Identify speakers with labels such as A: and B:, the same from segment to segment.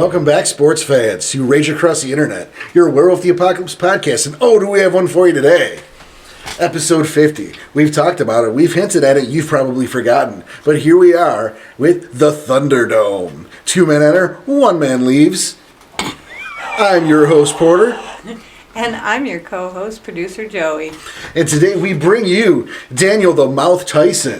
A: Welcome back, sports fans, to Rage Across the Internet, your Werewolf the Apocalypse podcast. And oh, do we have one for you today? Episode 50. We've talked about it. We've hinted at it. You've probably forgotten. But here we are with the Thunderdome. 2 men enter, 1 man leaves. I'm your host, Porter.
B: And I'm your co-host, producer Joey.
A: And today we bring you Daniel the Mouth Tyson,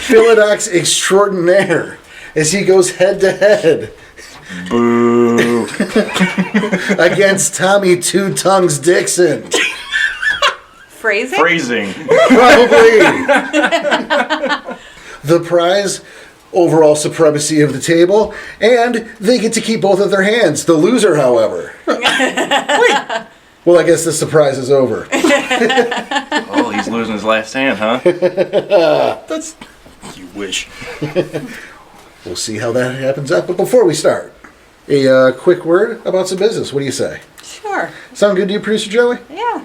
A: Philodox extraordinaire, as he goes head to head.
C: Boo.
A: Against Tommy Two Tongues Dixon.
C: Phrasing.
A: Probably. The prize, overall supremacy of the table, and they get to keep both of their hands. The loser, however. Wait. Well, I guess the surprise is over.
C: Oh, he's losing his last hand, huh?
D: That's... You wish.
A: We'll see how that happens up. But before we start, a quick word about some business. What do you say?
B: Sure.
A: Sound good to you, Producer Joey?
B: Yeah.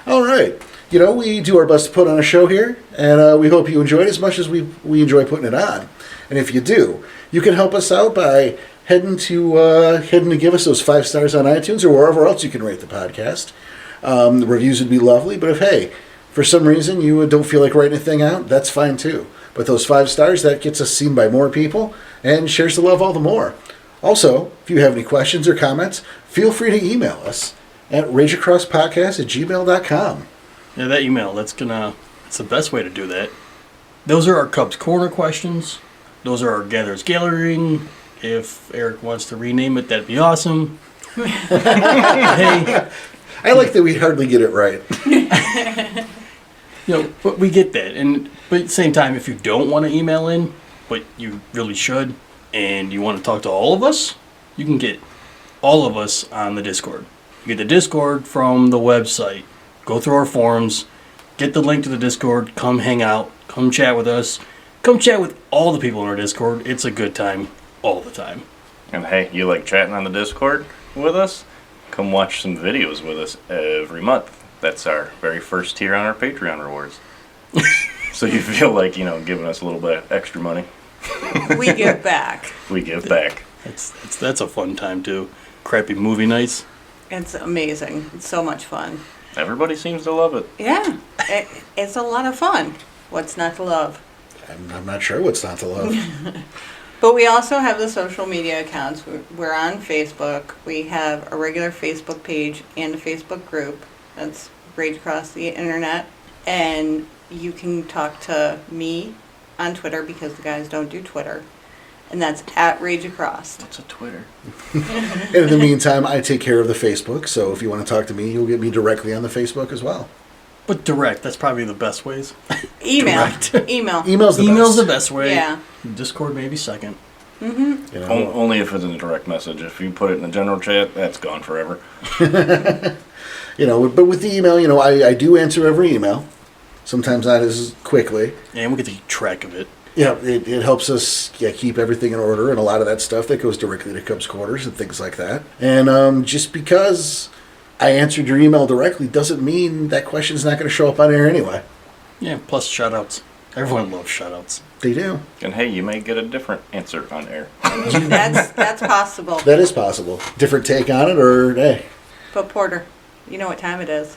A: All right. You know, we do our best to put on a show here, and we hope you enjoy it as much as we enjoy putting it on. And if you do, you can help us out by heading to give us those 5 stars on iTunes or wherever else you can rate the podcast. The reviews would be lovely, but if, hey, for some reason you don't feel like writing anything out, that's fine too. But those 5 stars, that gets us seen by more people and shares the love all the more. Also, if you have any questions or comments, feel free to email us at rageacrosspodcast@gmail.com.
D: Yeah, that email, it's the best way to do that. Those are our Cubs Corner questions. Those are our Gatherers Gathering. If Eric wants to rename it, that'd be awesome. Hey.
A: I like that we hardly get it right.
D: But we get that. But at the same time, if you don't want to email in, but you really should, and you want to talk to all of us, you can get all of us on the Discord. You get the Discord from the website. Go through our forums, get the link to the Discord, come hang out, come chat with us, come chat with all the people in our Discord. It's a good time all the time.
C: And hey, you like chatting on the Discord with us? Come watch some videos with us every month. That's our very first tier on our Patreon rewards. So you feel like, giving us a little bit of extra money.
B: We give back.
C: We give back.
D: That's a fun time too. Crappy movie nights.
B: It's amazing. It's so much fun.
C: Everybody seems to love it.
B: Yeah. It's a lot of fun. What's not to love?
A: I'm not sure what's not to love.
B: But we also have the social media accounts. We're on Facebook. We have a regular Facebook page and a Facebook group. That's Rage Across the Internet. And you can talk to me on Twitter because the guys don't do Twitter. And that's at Rage Across.
C: What's a Twitter?
A: And in the meantime, I take care of the Facebook. So if you want to talk to me, you'll get me directly on the Facebook as well.
D: But direct, that's probably the best ways.
B: Email. Email.
A: Email's
D: the best way.
B: Yeah.
D: Discord maybe second.
B: Mm-hmm.
C: Only if it's in a direct message. If you put it in the general chat, that's gone forever.
A: But with the email, I do answer every email. Sometimes not as quickly.
D: And we get to keep track of it.
A: Yeah, it helps us keep everything in order, and a lot of that stuff that goes directly to Cubs Quarters and things like that. And just because I answered your email directly doesn't mean that question's not going to show up on air anyway.
D: Yeah, plus shout-outs. Everyone loves shout-outs.
A: They do.
C: And hey, you may get a different answer on air.
B: That's possible.
A: That is possible. Different take on it, or hey.
B: But Porter, you know what time it is.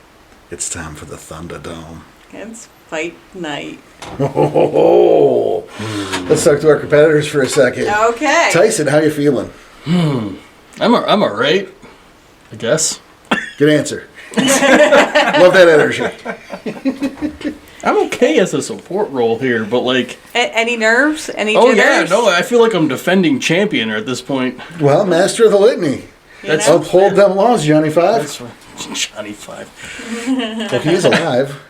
A: It's time for the Thunderdome.
B: It's fight night.
A: Let's talk to our competitors for a second.
B: Okay.
A: Tyson, how you feeling?
D: I'm all right, I guess.
A: Good answer. Love that energy.
D: I'm okay as a support role here, but like...
B: Any nerves? Any jitters?
D: Oh yeah, no, I feel like I'm defending champion at this point.
A: Well, master of the litany.
D: That's
A: uphold them laws, Johnny Five.
D: That's right. Johnny Five.
A: Well, he is alive.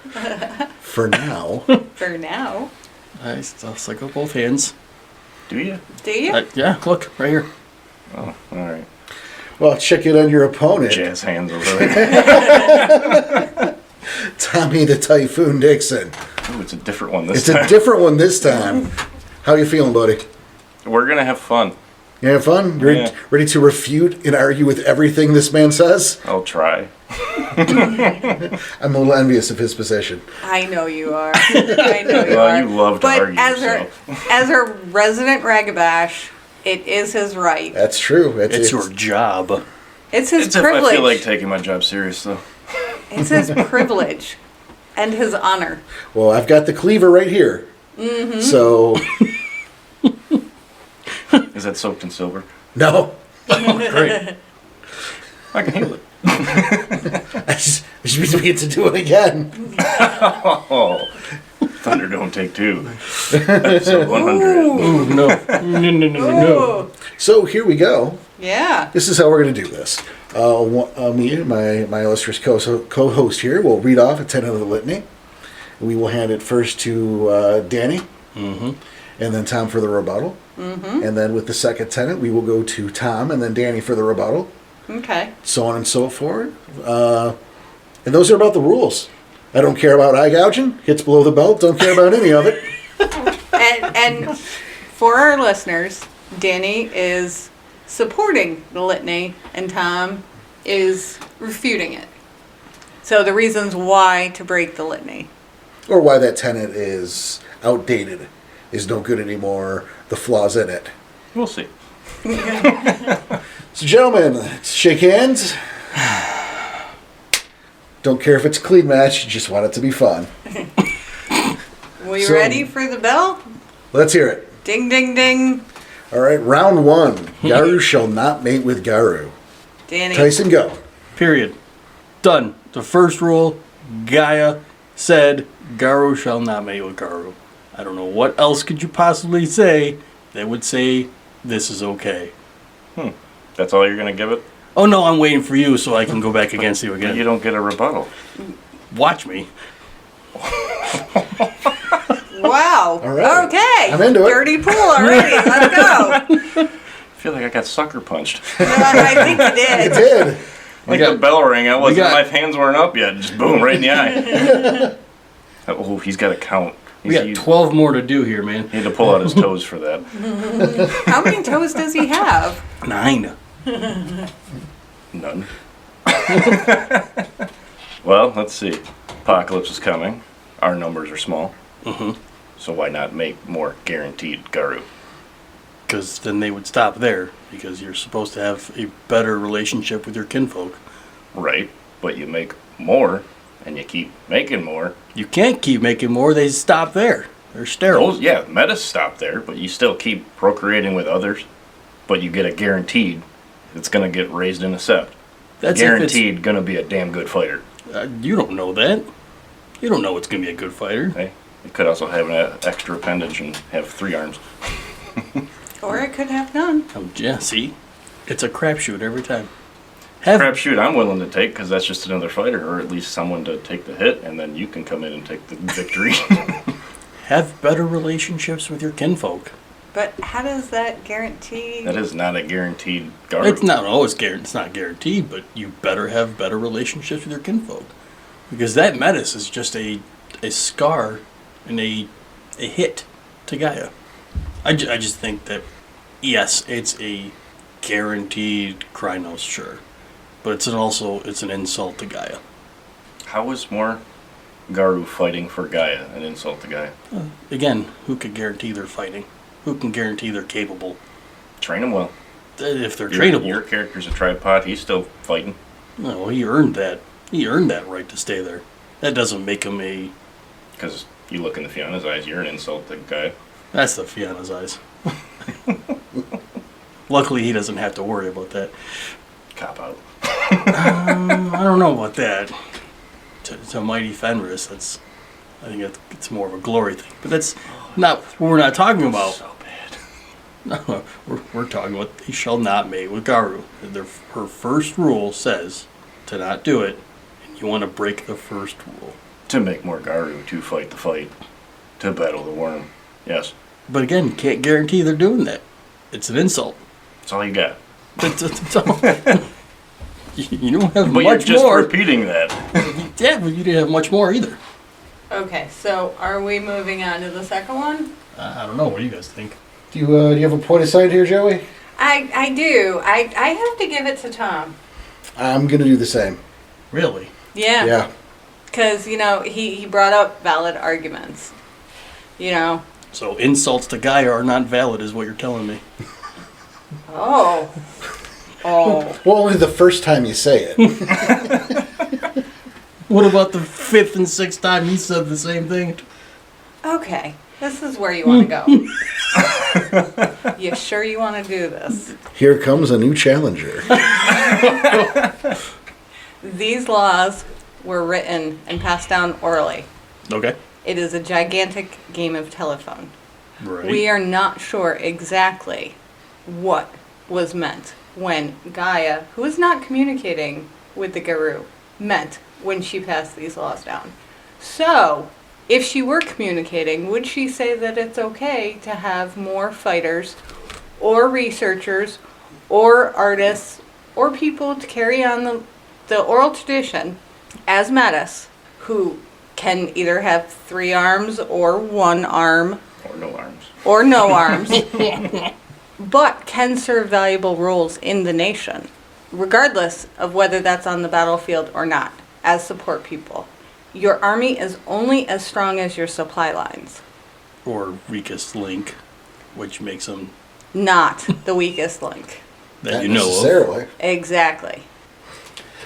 A: For now.
B: For now.
D: I still cycle both hands.
C: Do you?
B: Do you?
D: Yeah, look, right here.
C: Oh, all right.
A: Well, check it on your opponent.
C: Jazz hands over there.
A: Tommy the Typhoon Dixon.
C: Ooh, it's a different one this time.
A: It's a different one this time. How you feeling, buddy?
C: We're going to have fun.
A: You have fun? You're ready to refute and argue with everything this man says?
C: I'll try.
A: I'm a little envious of his position.
B: I know you are. I know you are.
C: Well, you love to
B: but
C: argue
B: as
C: yourself.
B: as our resident ragabash, It is his right.
A: That's true.
D: It's your job.
B: It's his
C: It's if
B: privilege.
C: I feel like taking my job serious, though.
B: It's his privilege and his honor.
A: Well, I've got the cleaver right here. Mm-hmm. So,
C: Is that soaked in silver?
A: no.
D: Oh, great.
C: I can handle it.
A: Which means we get to do it again.
C: Oh, Thunderdome take 2. Episode 100.
D: Ooh, no. No.
B: Ooh.
A: So here we go.
B: Yeah.
A: This is how we're going to do this. Me and my illustrious co-host here will read off a tenet of the litany. We will hand it first to Danny,
D: Mm-hmm.
A: and then Tom for the rebuttal.
B: Mm-hmm.
A: And then with the second tenet, we will go to Tom and then Danny for the rebuttal.
B: Okay.
A: So on and so forth. And those are about the rules. I don't care about eye gouging. Hits below the belt. Don't care about any of it.
B: And for our listeners, Danny is supporting the litany and Tom is refuting it. So the reasons why to break the litany.
A: Or why that tenet is outdated, is no good anymore, the flaws in it.
C: We'll see.
A: So gentlemen, let's shake hands. Don't care if it's a clean match, you just want it to be fun.
B: We
A: So-
B: ready for the bell?
A: Let's hear it.
B: Ding, ding, ding.
A: All right, round 1. Garu shall not mate with Garu.
B: Danny.
A: Tyson, go.
D: Period. Done. The first rule, Gaia said, Garu shall not mate with Garu. I don't know what else could you possibly say that would say this is okay.
C: That's all you're going to give it?
D: Oh no, I'm waiting for you so I can go back against you
C: You
D: again.
C: don't get a rebuttal.
D: Watch me.
B: Wow.
A: All right.
B: Okay.
A: I'm into it.
B: Dirty pool already. Let's go.
C: I feel like I got sucker punched.
B: I think you
A: You
B: did.
A: did.
C: Like
D: got-
C: the bell rang, I wasn't,
D: got-
C: my hands weren't up yet. Just boom, right in the eye. Oh, he's got to count.
D: We got 12 more to do here, man.
C: He had to pull out his toes for that.
B: How many toes does he have?
D: 9.
C: None. Well, let's see. Apocalypse is coming. Our numbers are small.
D: Mm-hmm.
C: So why not make more guaranteed Garu?
D: Because then they would stop there. Because you're supposed to have a better relationship with your kinfolk.
C: Right. But you make more, and you keep making more.
D: You can't keep making more. They stop there. They're sterile.
C: Those, yeah, metas stop there, but you still keep procreating with others. But you get a guaranteed it's going to get raised in a sept.
D: That's
C: Guaranteed going to be a damn good fighter.
D: You don't know that. You don't know it's going to be a good fighter.
C: Hey, it could also have an extra appendage and have 3 arms.
B: Or it could have none.
D: Oh, yeah, see? It's a crapshoot every time. Have
C: Crapshoot I'm willing to take because that's just another fighter, or at least someone to take the hit, and then you can come in and take the victory.
D: have better relationships with your kinfolk.
B: But how does that guarantee?
C: That is not a guaranteed guard.
D: It's not always guaranteed. It's not guaranteed, but you better have better relationships with your kinfolk, because that menace is just a scar and a hit to Gaia. I just think that yes, it's a guaranteed Krynos, sure, but it's an insult to Gaia.
C: How is more Garu fighting for Gaia an insult to Gaia?
D: Again, who could guarantee they're fighting? Who can guarantee they're capable?
C: Train him well.
D: If they're
C: Your
D: trainable.
C: character's a tripod. He's still fighting.
D: No, he earned that. He earned that right to stay there. That doesn't make him a...
C: Because you look into Fiona's eyes, you're an insult to Gaia.
D: That's the Fiona's eyes. Luckily, he doesn't have to worry about that.
C: Cop out.
D: I don't know about that. To Mighty Fenris, I think it's more of a glory thing. But that's not what we're not talking about.
C: So bad.
D: No, we're talking about he shall not mate with Garu. Her first rule says to not do it, and you want to break the first rule.
C: To make more Garu, to fight the fight, to battle the worm. Yes.
D: But again, can't guarantee they're doing that. It's an insult.
C: That's all you got.
D: That's all. You don't have
C: But you're
D: much
C: just
D: more.
C: repeating that.
D: Yeah, but you didn't have much more either.
B: Okay, so are we moving on to the second one?
D: I don't know. What do you guys think?
A: Do you have a point aside here, Joey?
B: I do. I have to give it to Tom.
A: I'm going to do the same.
D: Really?
B: Yeah.
A: Yeah.
B: Because, he brought up valid arguments.
D: So insults to Gaia are not valid, is what you're telling me.
B: Oh. Oh.
A: Well, only the first time you say it.
D: What about the fifth and sixth time he said the same thing?
B: Okay. This is where you want to go. You sure you want to do this?
A: Here comes a new challenger.
B: These laws were written and passed down orally.
D: Okay.
B: It is a gigantic game of telephone.
D: Right.
B: We are not sure exactly what was meant when Gaia, who is not communicating with the Guru, meant when she passed these laws down. So, if she were communicating, would she say that it's okay to have more fighters or researchers or artists or people to carry on the oral tradition as Mattis, who can either have 3 arms or 1 arm
C: Or no arms.
B: or no arms, but can serve valuable roles in the nation, regardless of whether that's on the battlefield or not, as support people. Your army is only as strong as your supply lines,
D: Or weakest link, which makes them
B: not the weakest link.
D: that
A: Not
D: you know of.
A: necessarily.
B: Exactly.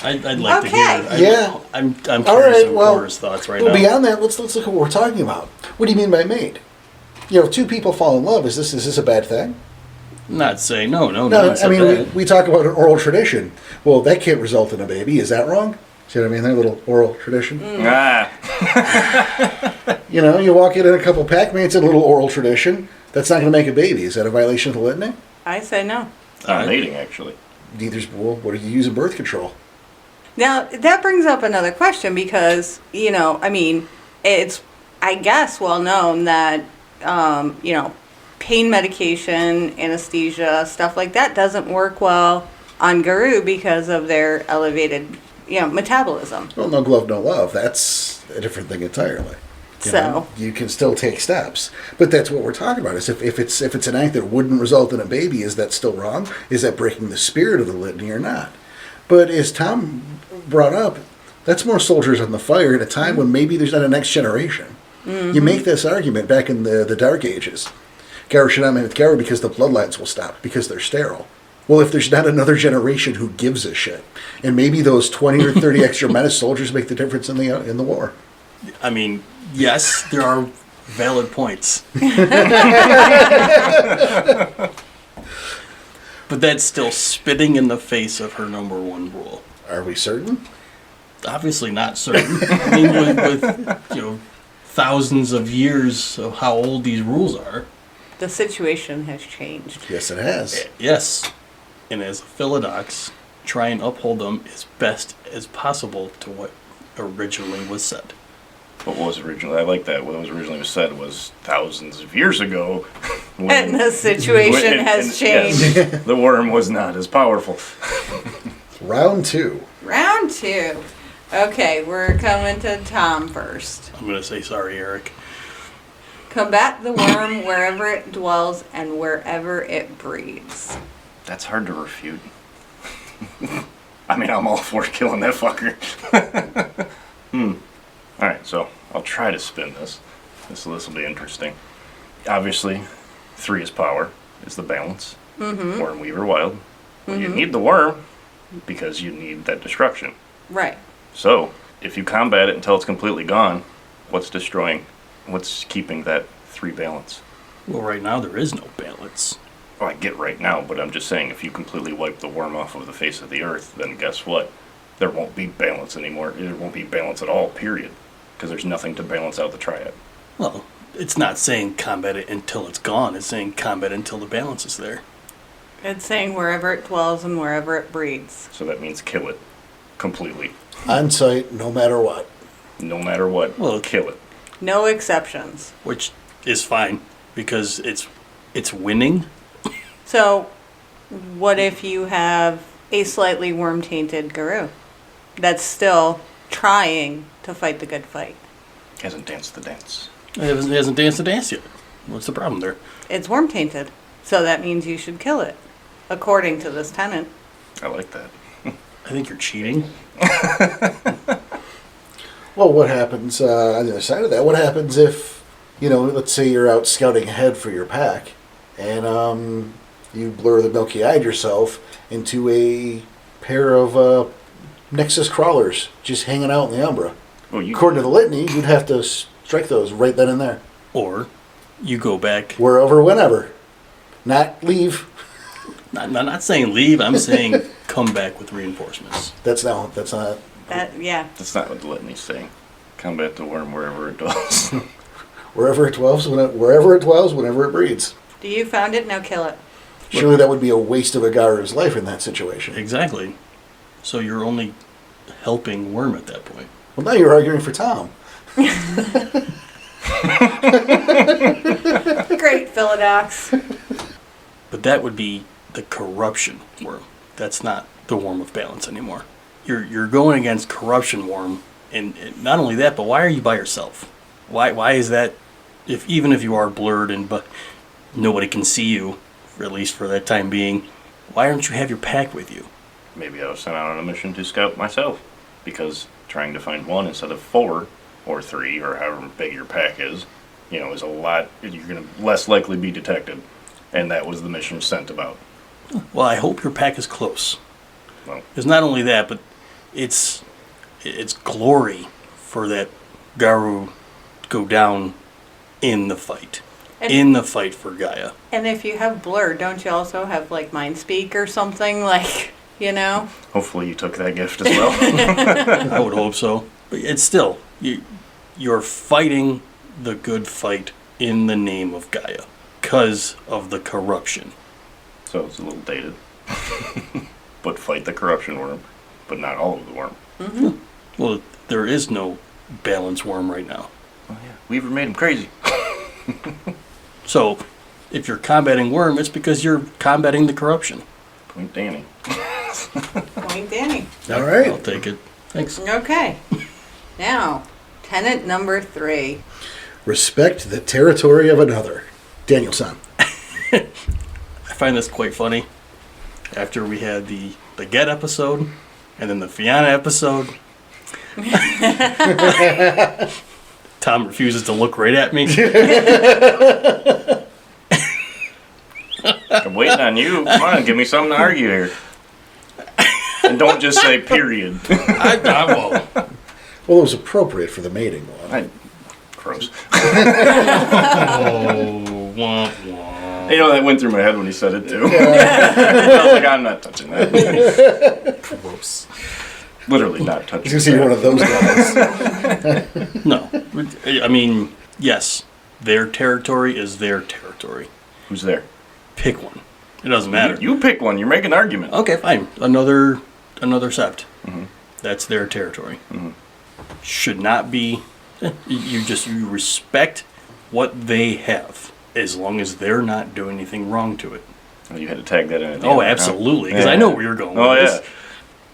D: I'd like
B: Okay.
D: to hear.
A: Yeah.
D: I'm
A: All
D: curious
A: right,
D: of
A: well,
D: Cora's thoughts right
A: Well,
D: now.
A: beyond that, let's look at what we're talking about. What do you mean by made? You know, if 2 people fall in love, is this a bad thing?
D: Not saying no.
A: No,
D: it's
A: I
D: not
A: mean,
D: bad.
A: we talk about an oral tradition. Well, that can't result in a baby. Is that wrong? See what I mean? That little oral tradition.
C: Ah,
A: You know, you walk in a couple Pac-Mans, a little oral tradition. That's not going to make a baby. Is that a violation of the litany?
B: I say no.
C: not mating, actually.
A: Neither's, well, what are you using birth control?
B: Now, that brings up another question because, I mean, it's, I guess, well known that, pain medication, anesthesia, stuff like that doesn't work well on Guru because of their elevated, metabolism.
A: Well, no glove, no love. That's a different thing entirely. You know, you can still take steps, but that's what we're talking about. Is if it's an act that wouldn't result in a baby, is that still wrong? Is that breaking the spirit of the litany or not? But as Tom brought up, that's more soldiers on the fire at a time when maybe there's not a next generation. Mm-hmm. You make this argument back in the Dark Ages. Garu should not mate with Garu because the bloodlines will stop, because they're sterile. Well, if there's not another generation who gives a shit, and maybe those 20 or 30 extra Menace soldiers make the difference in the war.
D: I mean, yes, there are valid points. But that's still spitting in the face of her number 1 rule.
A: Are we certain?
D: Obviously not certain. I mean, with thousands of years of how old these rules are.
B: The situation has changed.
A: Yes, it has.
D: Yes. And as a Philodox, try and uphold them as best as possible to what originally was said.
C: What was originally, I like that, what was originally said was thousands of years ago.
B: And the situation has changed.
C: Yes, the worm was not as powerful.
A: Round 2.
B: Round 2. Okay, we're coming to Tom first.
D: I'm going to say sorry, Eric.
B: Combat the worm wherever it dwells and wherever it breeds.
C: That's hard to refute. I mean, I'm all for killing that fucker. Alright, so I'll try to spin this. This will be interesting. Obviously, 3 is power, is the balance. Mm-hmm. Worm, weaver, wild. Well, you need the worm because you need that destruction.
B: Right.
C: So, if you combat it until it's completely gone, what's destroying? What's keeping that 3 balance?
D: Well, right now there is no balance.
C: Well, I get right now, but I'm just saying if you completely wipe the worm off of the face of the earth, then guess what? There won't be balance anymore. There won't be balance at all, period. Because there's nothing to balance out the triad.
D: Well, it's not saying combat it until it's gone. It's saying combat until the balance is there.
B: It's saying wherever it dwells and wherever it breeds.
C: So that means kill it. Completely.
A: On site, no matter what.
C: No matter what,
D: Well,
C: kill it.
B: No exceptions.
D: Which is fine because it's winning.
B: So, what if you have a slightly worm-tainted Guru that's still trying to fight the good fight?
C: Hasn't danced the dance.
D: It hasn't danced the dance yet. What's the problem there?
B: It's worm-tainted, so that means you should kill it, according to this tenant.
C: I like that.
D: I think you're cheating.
A: Well, what happens on the other side of that? What happens if, let's say you're out scouting ahead for your pack, and You blur the milky-eyed yourself into a pair of Nexus crawlers just hanging out in the Umbra.
C: Well,
A: According to the litany, you'd have to strike those right then and there.
D: Or you go back.
A: Wherever, whenever. Not leave.
D: I'm not saying leave. I'm saying come back with reinforcements.
A: That's not.
C: That's not what the litany's saying. Combat the worm wherever it dwells.
A: Wherever it dwells, whenever it breeds.
B: Do you found it? Now kill it.
A: Surely that would be a waste of a Garu's life in that situation.
D: Exactly. So you're only helping Worm at that point.
A: Well, now you're arguing for Tom.
B: Great, Philodox.
D: But that would be the corruption Worm. That's not the Worm of balance anymore. You're going against corruption Worm, and not only that, but why are you by yourself? Why is that? Even if you are blurred and but nobody can see you, or at least for that time being, why don't you have your pack with you?
C: Maybe I was sent out on a mission to scout myself, because trying to find one instead of 4 or 3 or however big your pack is, is a lot. You're going to less likely be detected, and that was the mission sent about.
D: Well, I hope your pack is close.
C: Well,
D: Because not only that, but it's glory for that Garu to go down in the fight.
B: And-
D: In the fight for Gaia.
B: And if you have blur, don't you also have like mind speak or something like,
C: hopefully you took that gift as well.
D: I would hope so. But it's still, you're fighting the good fight in the name of Gaia. Because of the corruption.
C: So it's a little dated. But fight the corruption worm, but not all of the worm.
B: Mm-hmm.
D: Well, there is no balance Worm right now.
C: Oh yeah, Weaver made him crazy.
D: So, if you're combating Worm, it's because you're combating the corruption.
C: Point Danny.
B: Point Danny.
A: All right.
D: I'll take it. Thanks.
B: Okay. Now, tenant number 3.
A: Respect the territory of another. Daniel-san.
D: I find this quite funny. After we had the Get episode, and then the Fianna episode, Tom refuses to look right at me.
C: I'm waiting on you. Come on, give me something to argue here. And don't just say period.
D: I won't.
A: Well, it was appropriate for the mating one.
C: Gross.
D: Oh, womp womp.
C: That went through my head when he said it too. I was like, I'm not touching that.
D: Gross.
C: Literally not touching
A: You can see
C: that.
A: one of those guys.
D: No. I mean, yes, their territory is their territory.
C: Who's there?
D: Pick one. It doesn't matter.
C: You pick one. You're making an argument.
D: Okay, fine. Another sept.
C: Mm-hmm.
D: That's their territory.
C: Mm-hmm.
D: Should not be. You respect what they have, as long as they're not doing anything wrong to it.
C: Oh, you had to tag that in at the
D: Oh,
C: end, huh?
D: absolutely. Because
C: Yeah.
D: I know where you're going
C: Oh,
D: with
C: yeah.
D: this.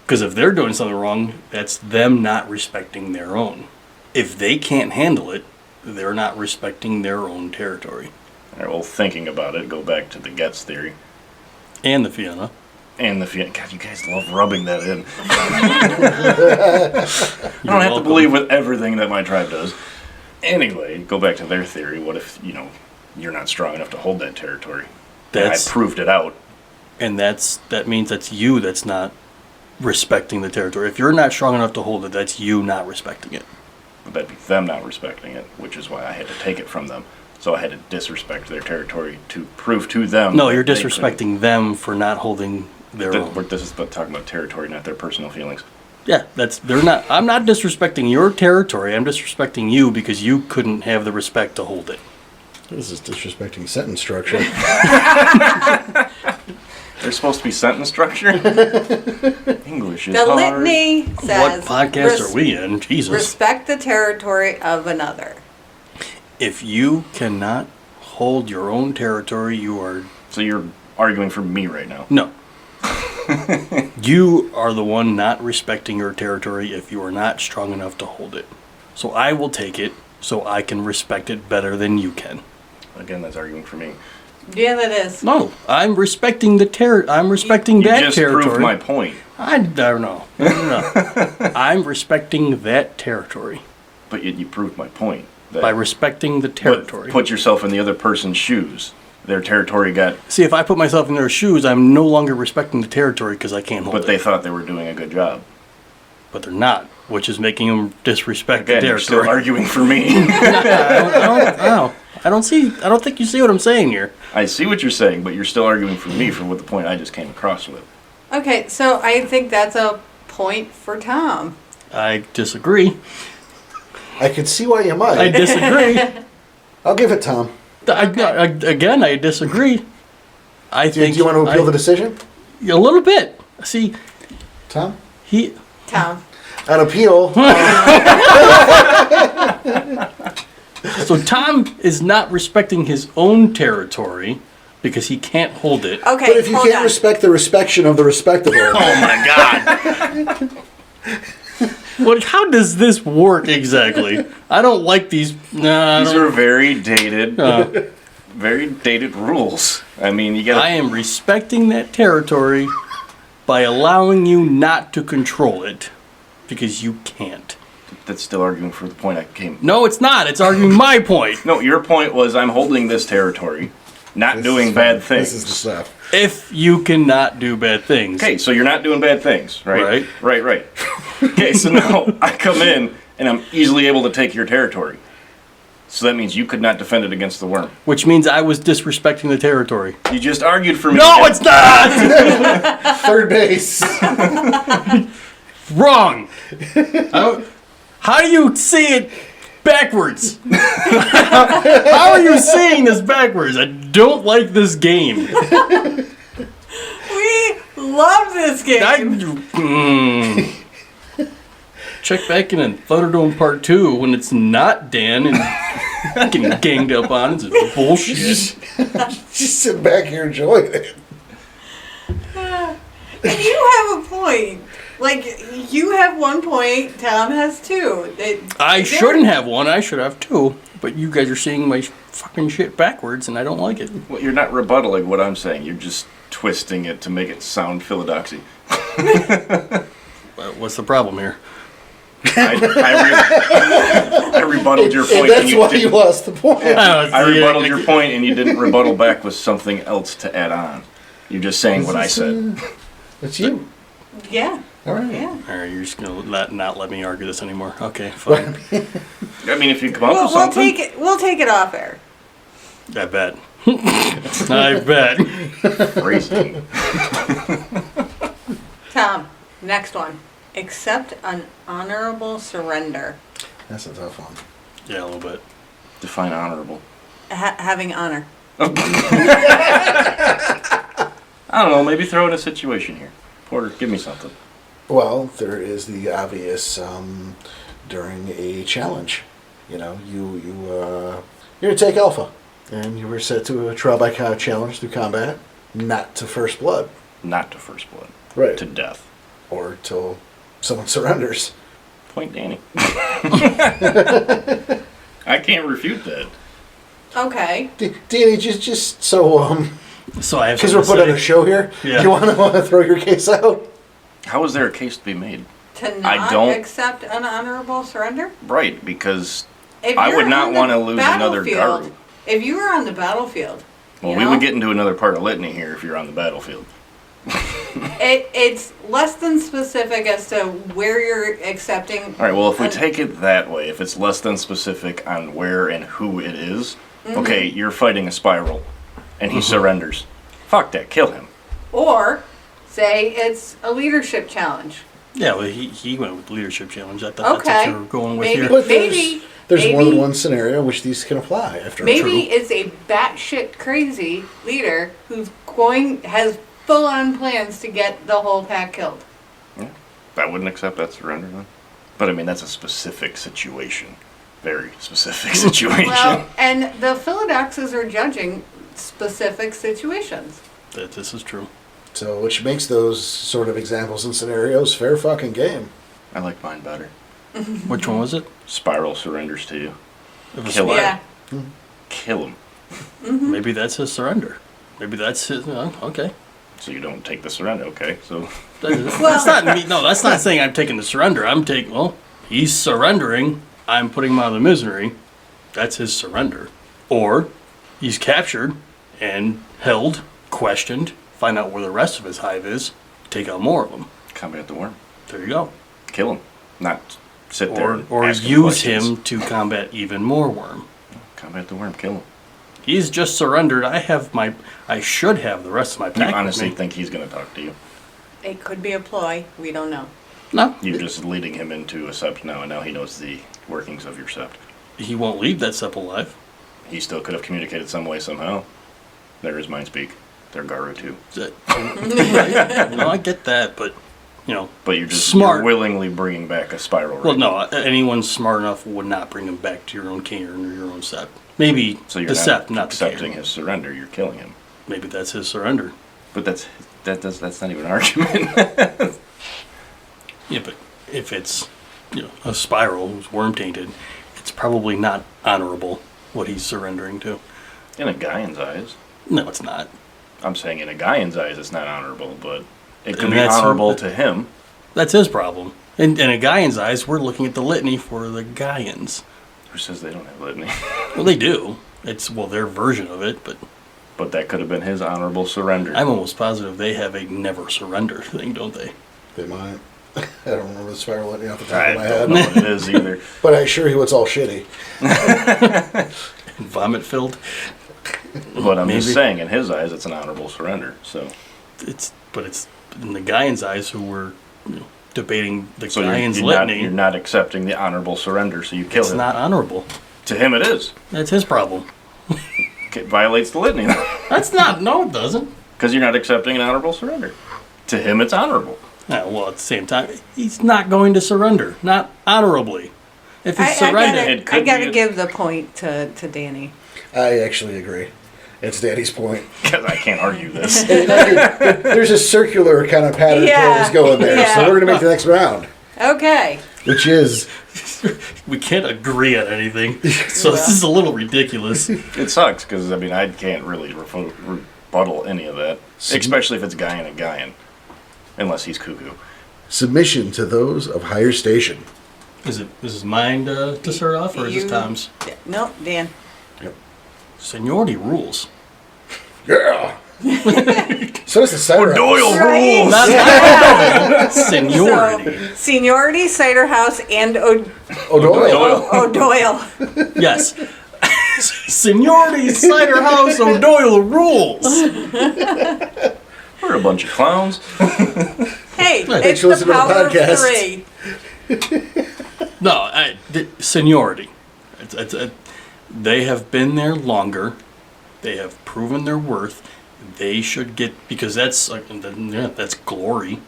D: Because if they're doing something wrong, that's them not respecting their own. If they can't handle it, they're not respecting their own territory.
C: All right, well, thinking about it, go back to the Getz theory.
D: And the Fianna.
C: And the Fianna. God, you guys love rubbing that in. I
D: You're
C: don't have to
D: welcome.
C: believe with everything that my tribe does. Anyway, go back to their theory. What if, you're not strong enough to hold that territory? And I
D: That's
C: proved it out.
D: and that means that's you that's not respecting the territory. If you're not strong enough to hold it, that's you not respecting it.
C: But that'd be them not respecting it, which is why I had to take it from them. So I had to disrespect their territory to prove to them.
D: No,
C: that
D: you're
C: they couldn't.
D: disrespecting them for not holding their own.
C: This is about talking about territory, not their personal feelings.
D: Yeah, they're not. I'm not disrespecting your territory. I'm disrespecting you because you couldn't have the respect to hold it.
A: This is disrespecting sentence structure.
C: There's supposed to be sentence structure. English is
B: The
C: hard.
B: litany
D: What
B: says,
D: podcast are we in? Jesus.
B: respect the territory of another.
D: If you cannot hold your own territory, you are
C: So you're arguing for me right now.
D: no. You are the one not respecting your territory if you are not strong enough to hold it. So I will take it so I can respect it better than you can.
C: Again, that's arguing for me.
B: Yeah, that is.
D: No, I'm respecting I'm respecting
C: You
D: that
C: just
D: territory.
C: proved my point.
D: I don't know. No. I'm respecting that territory
C: But you proved my point. That
D: by respecting the territory.
C: Put yourself in the other person's shoes. their territory got,
D: See, if I put myself in their shoes, I'm no longer respecting the territory because I can't hold
C: but
D: it.
C: they thought they were doing a good job.
D: But they're not, which is making them disrespect
C: Again,
D: the
C: you're still
D: territory.
C: arguing for me.
D: I don't think you see what I'm saying here.
C: I see what you're saying, but you're still arguing for me for what the point I just came across with.
B: Okay, so I think that's a point for Tom.
D: I disagree.
A: I could see why you might.
D: I disagree.
A: I'll give it Tom.
D: Again, I disagree. I
A: Do
D: think.
A: you want to appeal the decision?
D: A little bit. See,
A: Tom?
B: Tom.
A: An appeal.
D: so Tom is not respecting his own territory because he can't hold it.
B: Okay,
A: But if you
B: hold
A: can't
B: on.
A: respect the respection of the respectable,
D: Oh my God! What? How does this work exactly? I don't like these. Nah,
C: These are very dated, very dated rules. I mean, you
D: I
C: gotta.
D: am respecting that territory by allowing you not to control it because you can't.
C: That's still arguing for the point I came.
D: No, it's not. It's arguing my point.
C: No, your point was I'm holding this territory, not doing bad things.
A: This is the stuff.
D: If you cannot do bad things.
C: Okay, so you're not doing bad things, right? Right. Okay, so now I come in and I'm easily able to take your territory. So that means you could not defend it against the worm.
D: Which means I was disrespecting the territory.
C: You just argued for me.
D: No, it's not!
A: Third base.
D: Wrong! How do you see it backwards? How are you seeing this backwards? I don't like this game.
B: We love this game.
D: Check back in and Thunderdome Part 2 when it's not Dan and getting ganged up on. It's bullshit.
A: Just sit back here enjoying it.
B: And you have a point. Like, you have 1 point, Tom has 2.
D: I shouldn't have one, I should have 2. But you guys are seeing my fucking shit backwards and I don't like it.
C: Well, you're not rebuttaling what I'm saying. You're just twisting it to make it sound philodoxy.
D: What's the problem here?
C: I rebutted your point.
A: And that's
C: you
A: why
C: didn't-
A: you lost the point.
C: I rebutted your point, and you didn't rebuttal back with something else to add on. You're just saying what I said.
A: It's you.
B: Yeah.
A: All right.
B: Yeah.
D: Alright, you're just gonna not let me argue this anymore. Okay, fine.
C: I mean, if you come up with
B: We'll
C: something.
B: we'll take it off air.
D: I bet. I bet.
C: Crazy.
B: Tom, next one. Accept an honorable surrender.
A: That's a tough one.
D: Yeah, a little bit.
C: Define honorable.
B: Having honor.
C: I don't know. Maybe throw in a situation here. Porter, give me something.
A: Well, there is the obvious during a challenge. You know, you're to take Alpha, and you were set to a trial by combat challenge through combat, not to first blood.
C: Not to first blood.
A: Right.
C: To death.
A: Or till someone surrenders.
C: Point Danny. I can't refute that.
B: Okay.
A: Danny, just so
D: So I have
A: because we're
D: something
A: putting
D: to
A: a
D: say.
A: show here,
D: Yeah.
A: you want to throw your case out?
C: How is there a case to be made?
B: To
C: I
B: not
C: don't-
B: accept an honorable surrender?
C: Right, because
B: If
C: I
B: you're
C: would not
B: on the
C: want to lose another
B: battlefield-
C: Garu.
B: If you were on the battlefield,
C: Well,
B: you
C: we
B: know,
C: would get into another part of litany here if you're on the battlefield.
B: it's less than specific as to where you're accepting.
C: All right, well, if we
B: an-
C: take it that way, if it's less than specific on where and who it is, okay, you're fighting a spiral, and he surrenders. Fuck that, kill him.
B: Or say it's a leadership challenge.
D: Yeah, well, he went with leadership challenge. I thought that's
B: Okay.
D: what you were going with
B: Maybe-
D: here.
A: But
B: Maybe-
A: there's more than
B: maybe-
A: one scenario in which these can apply after a
B: Maybe
A: true.
B: it's a batshit crazy leader who's has full on plans to get the whole pack killed.
C: I wouldn't accept that surrender then. But I mean, that's a specific situation. Very specific situation.
B: Well, and the Philodoxes are judging specific situations.
D: This is true.
A: So, which makes those sort of examples and scenarios fair fucking game.
C: I like mine better.
D: Which one was it?
C: Spiral surrenders to you.
D: It was
C: Kill him.
B: Yeah.
C: Kill him.
D: Maybe that's his surrender. Maybe that's his. Okay.
C: So you don't take the surrender, okay? So
D: That's not me. No, that's not saying I'm taking the surrender. I'm taking. Well, he's surrendering. I'm putting him out of the misery. That's his surrender. Or he's captured, and held, questioned, find out where the rest of his hive is, take out more of them.
C: Combat the worm.
D: There you go.
C: Kill him. Not sit there and
D: Or
C: ask him
D: use
C: questions.
D: him to combat even more worm.
C: Combat the worm. Kill him.
D: He's just surrendered. I should have the rest of my
C: You
D: pack with
C: honestly
D: me.
C: think he's going to talk to you?
B: It could be a ploy. We don't know.
D: No,
C: You're just leading him into a sept now, and now he knows the workings of your sept.
D: he won't leave that sept alive.
C: He still could have communicated some way, somehow. There is mind speak. They're Garu too.
D: No, I get that, but
C: But you're just
D: Smart.
C: You're willingly bringing back a spiral.
D: well,
C: Right
D: no,
C: now.
D: anyone smart enough would not bring him back to your own cairn or your own sept. Maybe
C: So you're
D: the
C: not
D: sept, not the
C: accepting
D: cairn.
C: his surrender. You're killing him.
D: Maybe that's his surrender.
C: But that's not even an argument.
D: Yeah, but if it's a spiral who's worm tainted, it's probably not honorable what he's surrendering to.
C: In a Gaian's eyes,
D: No, it's not.
C: I'm saying in a Gaian's eyes, it's not honorable, but it could
D: And
C: be
D: that's-
C: honorable to him.
D: That's his problem. In a Gaian's eyes, we're looking at the litany for the Gaians.
C: Who says they don't have litany?
D: Well, they do. It's their version of it, but
C: But that could have been his honorable surrender.
D: I'm almost positive they have a never surrender thing, don't they?
A: They might. I don't remember the spiral letting off the top
C: I
A: of my
C: don't
A: head.
C: know what it is either.
A: But I assure you it's all shitty.
D: Vomit filled.
C: But I'm just
D: Maybe.
C: saying, in his eyes, it's an honorable surrender. So,
D: It's in the Gaian's eyes who were debating the
C: so
D: Gaian's
C: you're
D: litany.
C: not accepting the honorable surrender, so you kill
D: It's
C: him.
D: not honorable.
C: To him, it is.
D: That's his problem.
C: It violates the litany
D: That's not. No, it doesn't.
C: because you're not accepting an honorable surrender. To him, it's honorable.
D: Well, at the same time, he's not going to surrender. Not honorably. If he's surrendered,
C: It
B: I
C: could
B: gotta
C: be a-
B: give the point to Danny.
A: I actually agree. It's Danny's point.
C: Because I can't argue this.
A: There's a circular kind of pattern
B: Yeah.
A: things going there.
B: Yeah.
A: So we're going to make the next round,
B: Okay.
A: which is
D: we can't agree on anything. So this is a little ridiculous.
C: It sucks because, I mean, I can't really rebuttal any of that. Especially if it's Gaian and Gaian. Unless he's cuckoo.
A: submission to those of higher station.
D: Is this mine to start off, or is this
B: You-
D: Tom's?
B: No, Dan.
D: Seniority rules.
A: Yeah. So does the cider house.
C: Doyle
B: Right.
C: rules!
D: Not seniority.
B: So, seniority, cider house, and
A: O'Doyle.
B: O'Doyle.
D: Yes. Seniority, cider house, O'Doyle rules.
C: We're a bunch of clowns.
B: Hey,
A: Thanks
B: it's
A: for
B: the
A: listening to the
B: power of
A: podcast.
B: three.
D: No, seniority. They have been there longer. They have proven their worth. They should get, because that's glory.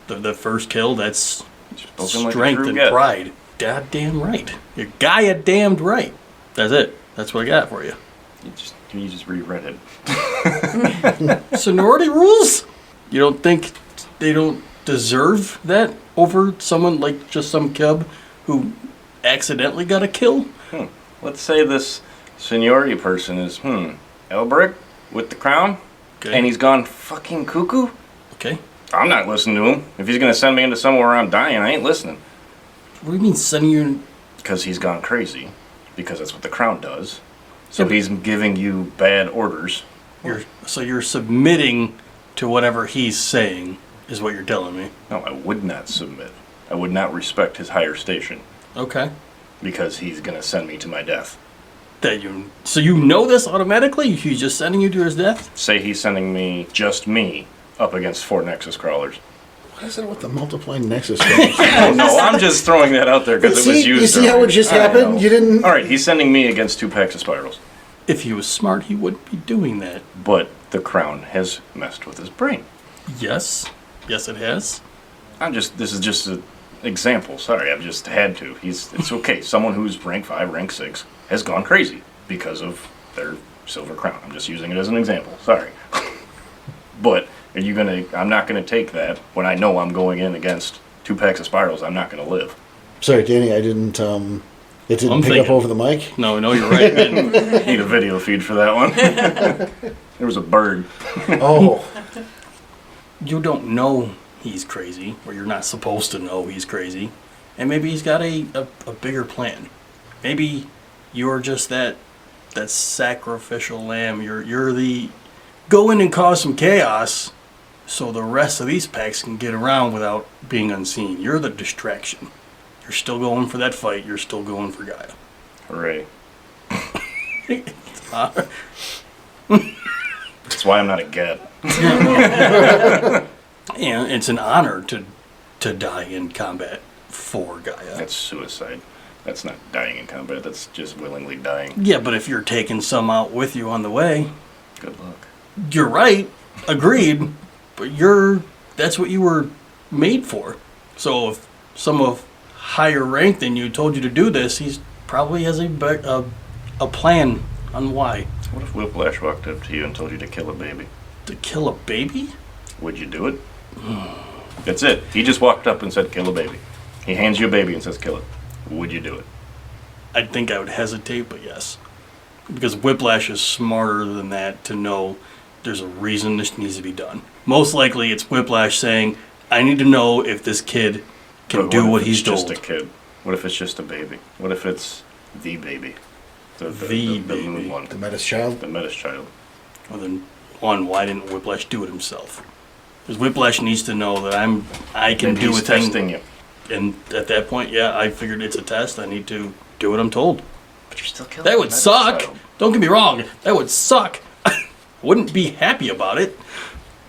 D: The first kill, that's
C: Spoken like a
D: strength
C: true
D: and
C: guy.
D: pride. Goddamn right. You're damned right. That's it. That's what I got for you.
C: You just reread it.
D: Seniority rules? You don't think they don't deserve that over someone like just some cub who accidentally got a kill?
C: Let's say this seniority person is, Elbrick with the crown,
D: Okay.
C: and he's gone fucking cuckoo.
D: Okay.
C: I'm not listening to him. If he's gonna send me into somewhere where I'm dying, I ain't listening.
D: What do you mean sending you?
C: Because he's gone crazy. Because that's what the crown does. So
D: Yeah, but-
C: he's giving you bad orders.
D: You're submitting to whatever he's saying, is what you're telling me.
C: No, I would not submit. I would not respect his higher station.
D: Okay.
C: Because he's gonna send me to my death.
D: So you know this automatically? He's just sending you to his death?
C: Say he's sending me, just me, up against 4 Nexus crawlers.
A: What is it with the multiplying nexus?
C: No, I'm just throwing that out there because it was used.
A: You see how
C: earlier.
A: it just
C: I
A: happened?
C: know.
A: You didn't.
C: All right, he's sending me against 2 packs of spirals.
D: If he was smart, he wouldn't be doing that.
C: But the crown has messed with his brain.
D: Yes. Yes, it has.
C: This is just an example. Sorry, I've just had to. It's okay. Someone who's rank 5, rank 6 has gone crazy because of their silver crown. I'm just using it as an example. Sorry. But I'm not gonna take that when I know I'm going in against 2 packs of spirals. I'm not gonna live.
A: Sorry, Danny. I didn't. It didn't
D: I'm
A: pick up
D: thinking.
A: over the mic.
D: No, you're right. And
C: Need a video feed for that one. There was a bird.
A: Oh,
D: you don't know he's crazy, or you're not supposed to know he's crazy. And maybe he's got a bigger plan. Maybe you're just that sacrificial lamb. You're the go in and cause some chaos so the rest of these packs can get around without being unseen. You're the distraction. You're still going for that fight. You're still going for Gaia.
C: Hooray. That's why I'm not a get.
D: And it's an honor to die in combat for Gaia.
C: That's suicide. That's not dying in combat. That's just willingly dying.
D: Yeah, but if you're taking some out with you on the way,
C: Good luck.
D: you're right. Agreed. But that's what you were made for. So if some of higher rank than you told you to do this, he's probably has a plan on why.
C: What if Whiplash walked up to you and told you to kill a baby?
D: To kill a baby?
C: Would you do it? That's it. He just walked up and said, kill a baby. He hands you a baby and says, kill it. Would you do it?
D: I think I would hesitate, but yes. Because Whiplash is smarter than that to know there's a reason this needs to be done. Most likely it's Whiplash saying, I need to know if this kid can
C: But
D: do
C: if
D: what
C: it's
D: he's told.
C: just a kid? What if it's just a baby? What if it's the baby? The
D: baby.
C: moon one.
A: The Metis child.
C: The Metis child.
D: Well, then, one, why didn't Whiplash do it himself? Because Whiplash needs to know that I can
C: Maybe
D: do
C: he's
D: a thing.
C: testing you.
D: And at that point, yeah, I figured it's a test. I need to do what I'm told.
C: But you're still killing
D: That
C: the
D: would
C: Metis
D: suck.
C: child.
D: Don't get me wrong. That would suck. I wouldn't be happy about it.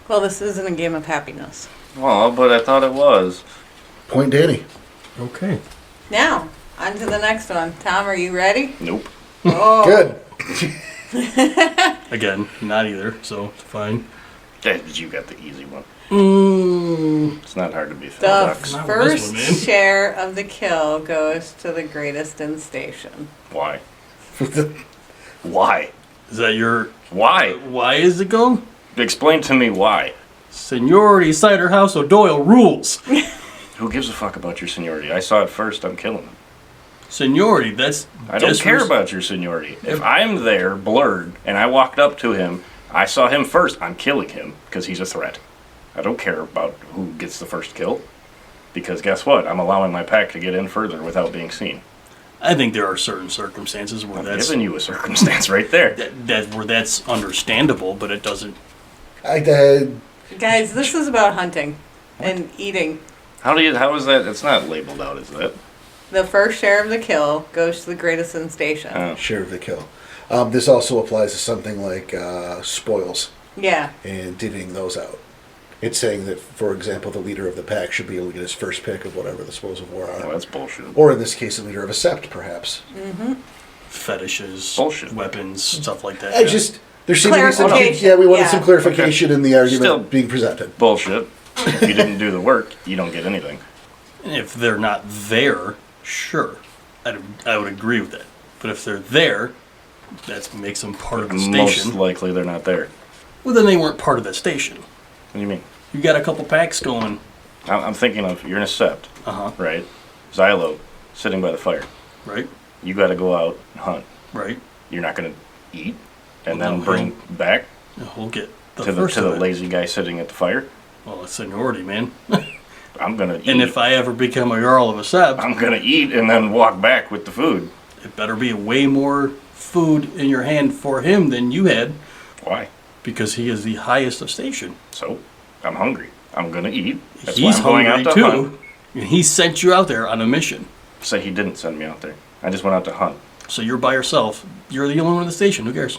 B: Well, this isn't a game of happiness.
C: Well, but I thought it was.
A: Point Danny.
E: Okay.
B: Now, on to the next one. Tom, are you ready?
C: Nope.
B: Oh.
A: Good.
D: Again, not either, so it's fine.
C: Yeah, you got the easy one.
D: Mm,
C: It's not hard to be
B: The
C: Ducks.
D: Not with this
B: first
D: one, man.
B: share of the kill goes to the greatest in station.
C: Why? Why?
D: is that your...
C: Why?
D: Why is it go?
C: Explain to me why.
D: Seniority, Cider House, O'Doyle rules.
C: Who gives a fuck about your seniority? I saw it first. I'm killing him.
D: Seniority, that's...
C: I don't care about your seniority. If I'm there, blurred, and I walked up to him, I saw him first, I'm killing him because he's a threat. I don't care about who gets the first kill. Because guess what? I'm allowing my pack to get in further without being seen.
D: I think there are certain circumstances where
C: I'm
D: that's...
C: giving you a circumstance right there.
D: where that's understandable, but it doesn't...
B: Guys, this is about hunting and eating.
C: How is that? It's not labeled out as that.
B: The first share of the kill goes to the greatest in station.
C: Oh.
A: Share of the kill. This also applies to something like spoils
B: Yeah.
A: and divvying those out. It's saying that, for example, the leader of the pack should be able to get his first pick of whatever the spoils of war
C: Well,
A: are.
C: that's bullshit.
A: Or in this case, the leader of a sept, perhaps.
D: Fetishes,
C: Bullshit.
D: weapons, stuff like that.
A: I
D: yeah.
A: just, there seemed to be some,
B: Clarification,
A: yeah, we wanted
B: yeah.
A: some clarification in the argument
C: Still-
A: being presented.
C: Bullshit. If you didn't do the work, you don't get anything.
D: If they're not there, sure, I would agree with that. But if they're there, that makes them part of the
C: Most
D: station.
C: likely they're not there.
D: Well, then they weren't part of that station.
C: What do you mean?
D: You got a couple packs going.
C: I'm thinking of, you're in a sept,
D: Uh-huh.
C: right? Xylo, sitting by the fire.
D: Right?
C: You got to go out and hunt.
D: Right?
C: You're not going to eat and
D: Well,
C: then
D: no,
C: bring back
D: We'll get the
C: to the
D: first of it.
C: lazy guy sitting at the fire.
D: Well, it's seniority, man.
C: I'm going to eat.
D: And if I ever become a Jarl of a Sept,
C: I'm going to eat and then walk back with the food.
D: it better be way more food in your hand for him than you had,
C: Why?
D: because he is the highest of station.
C: So, I'm hungry. I'm going to eat. That's
D: He's
C: why I'm going
D: hungry
C: out to hunt.
D: too. And he sent you out there on a mission.
C: Say he didn't send me out there. I just went out to hunt.
D: So you're by yourself. You're the only one in the station. Who cares?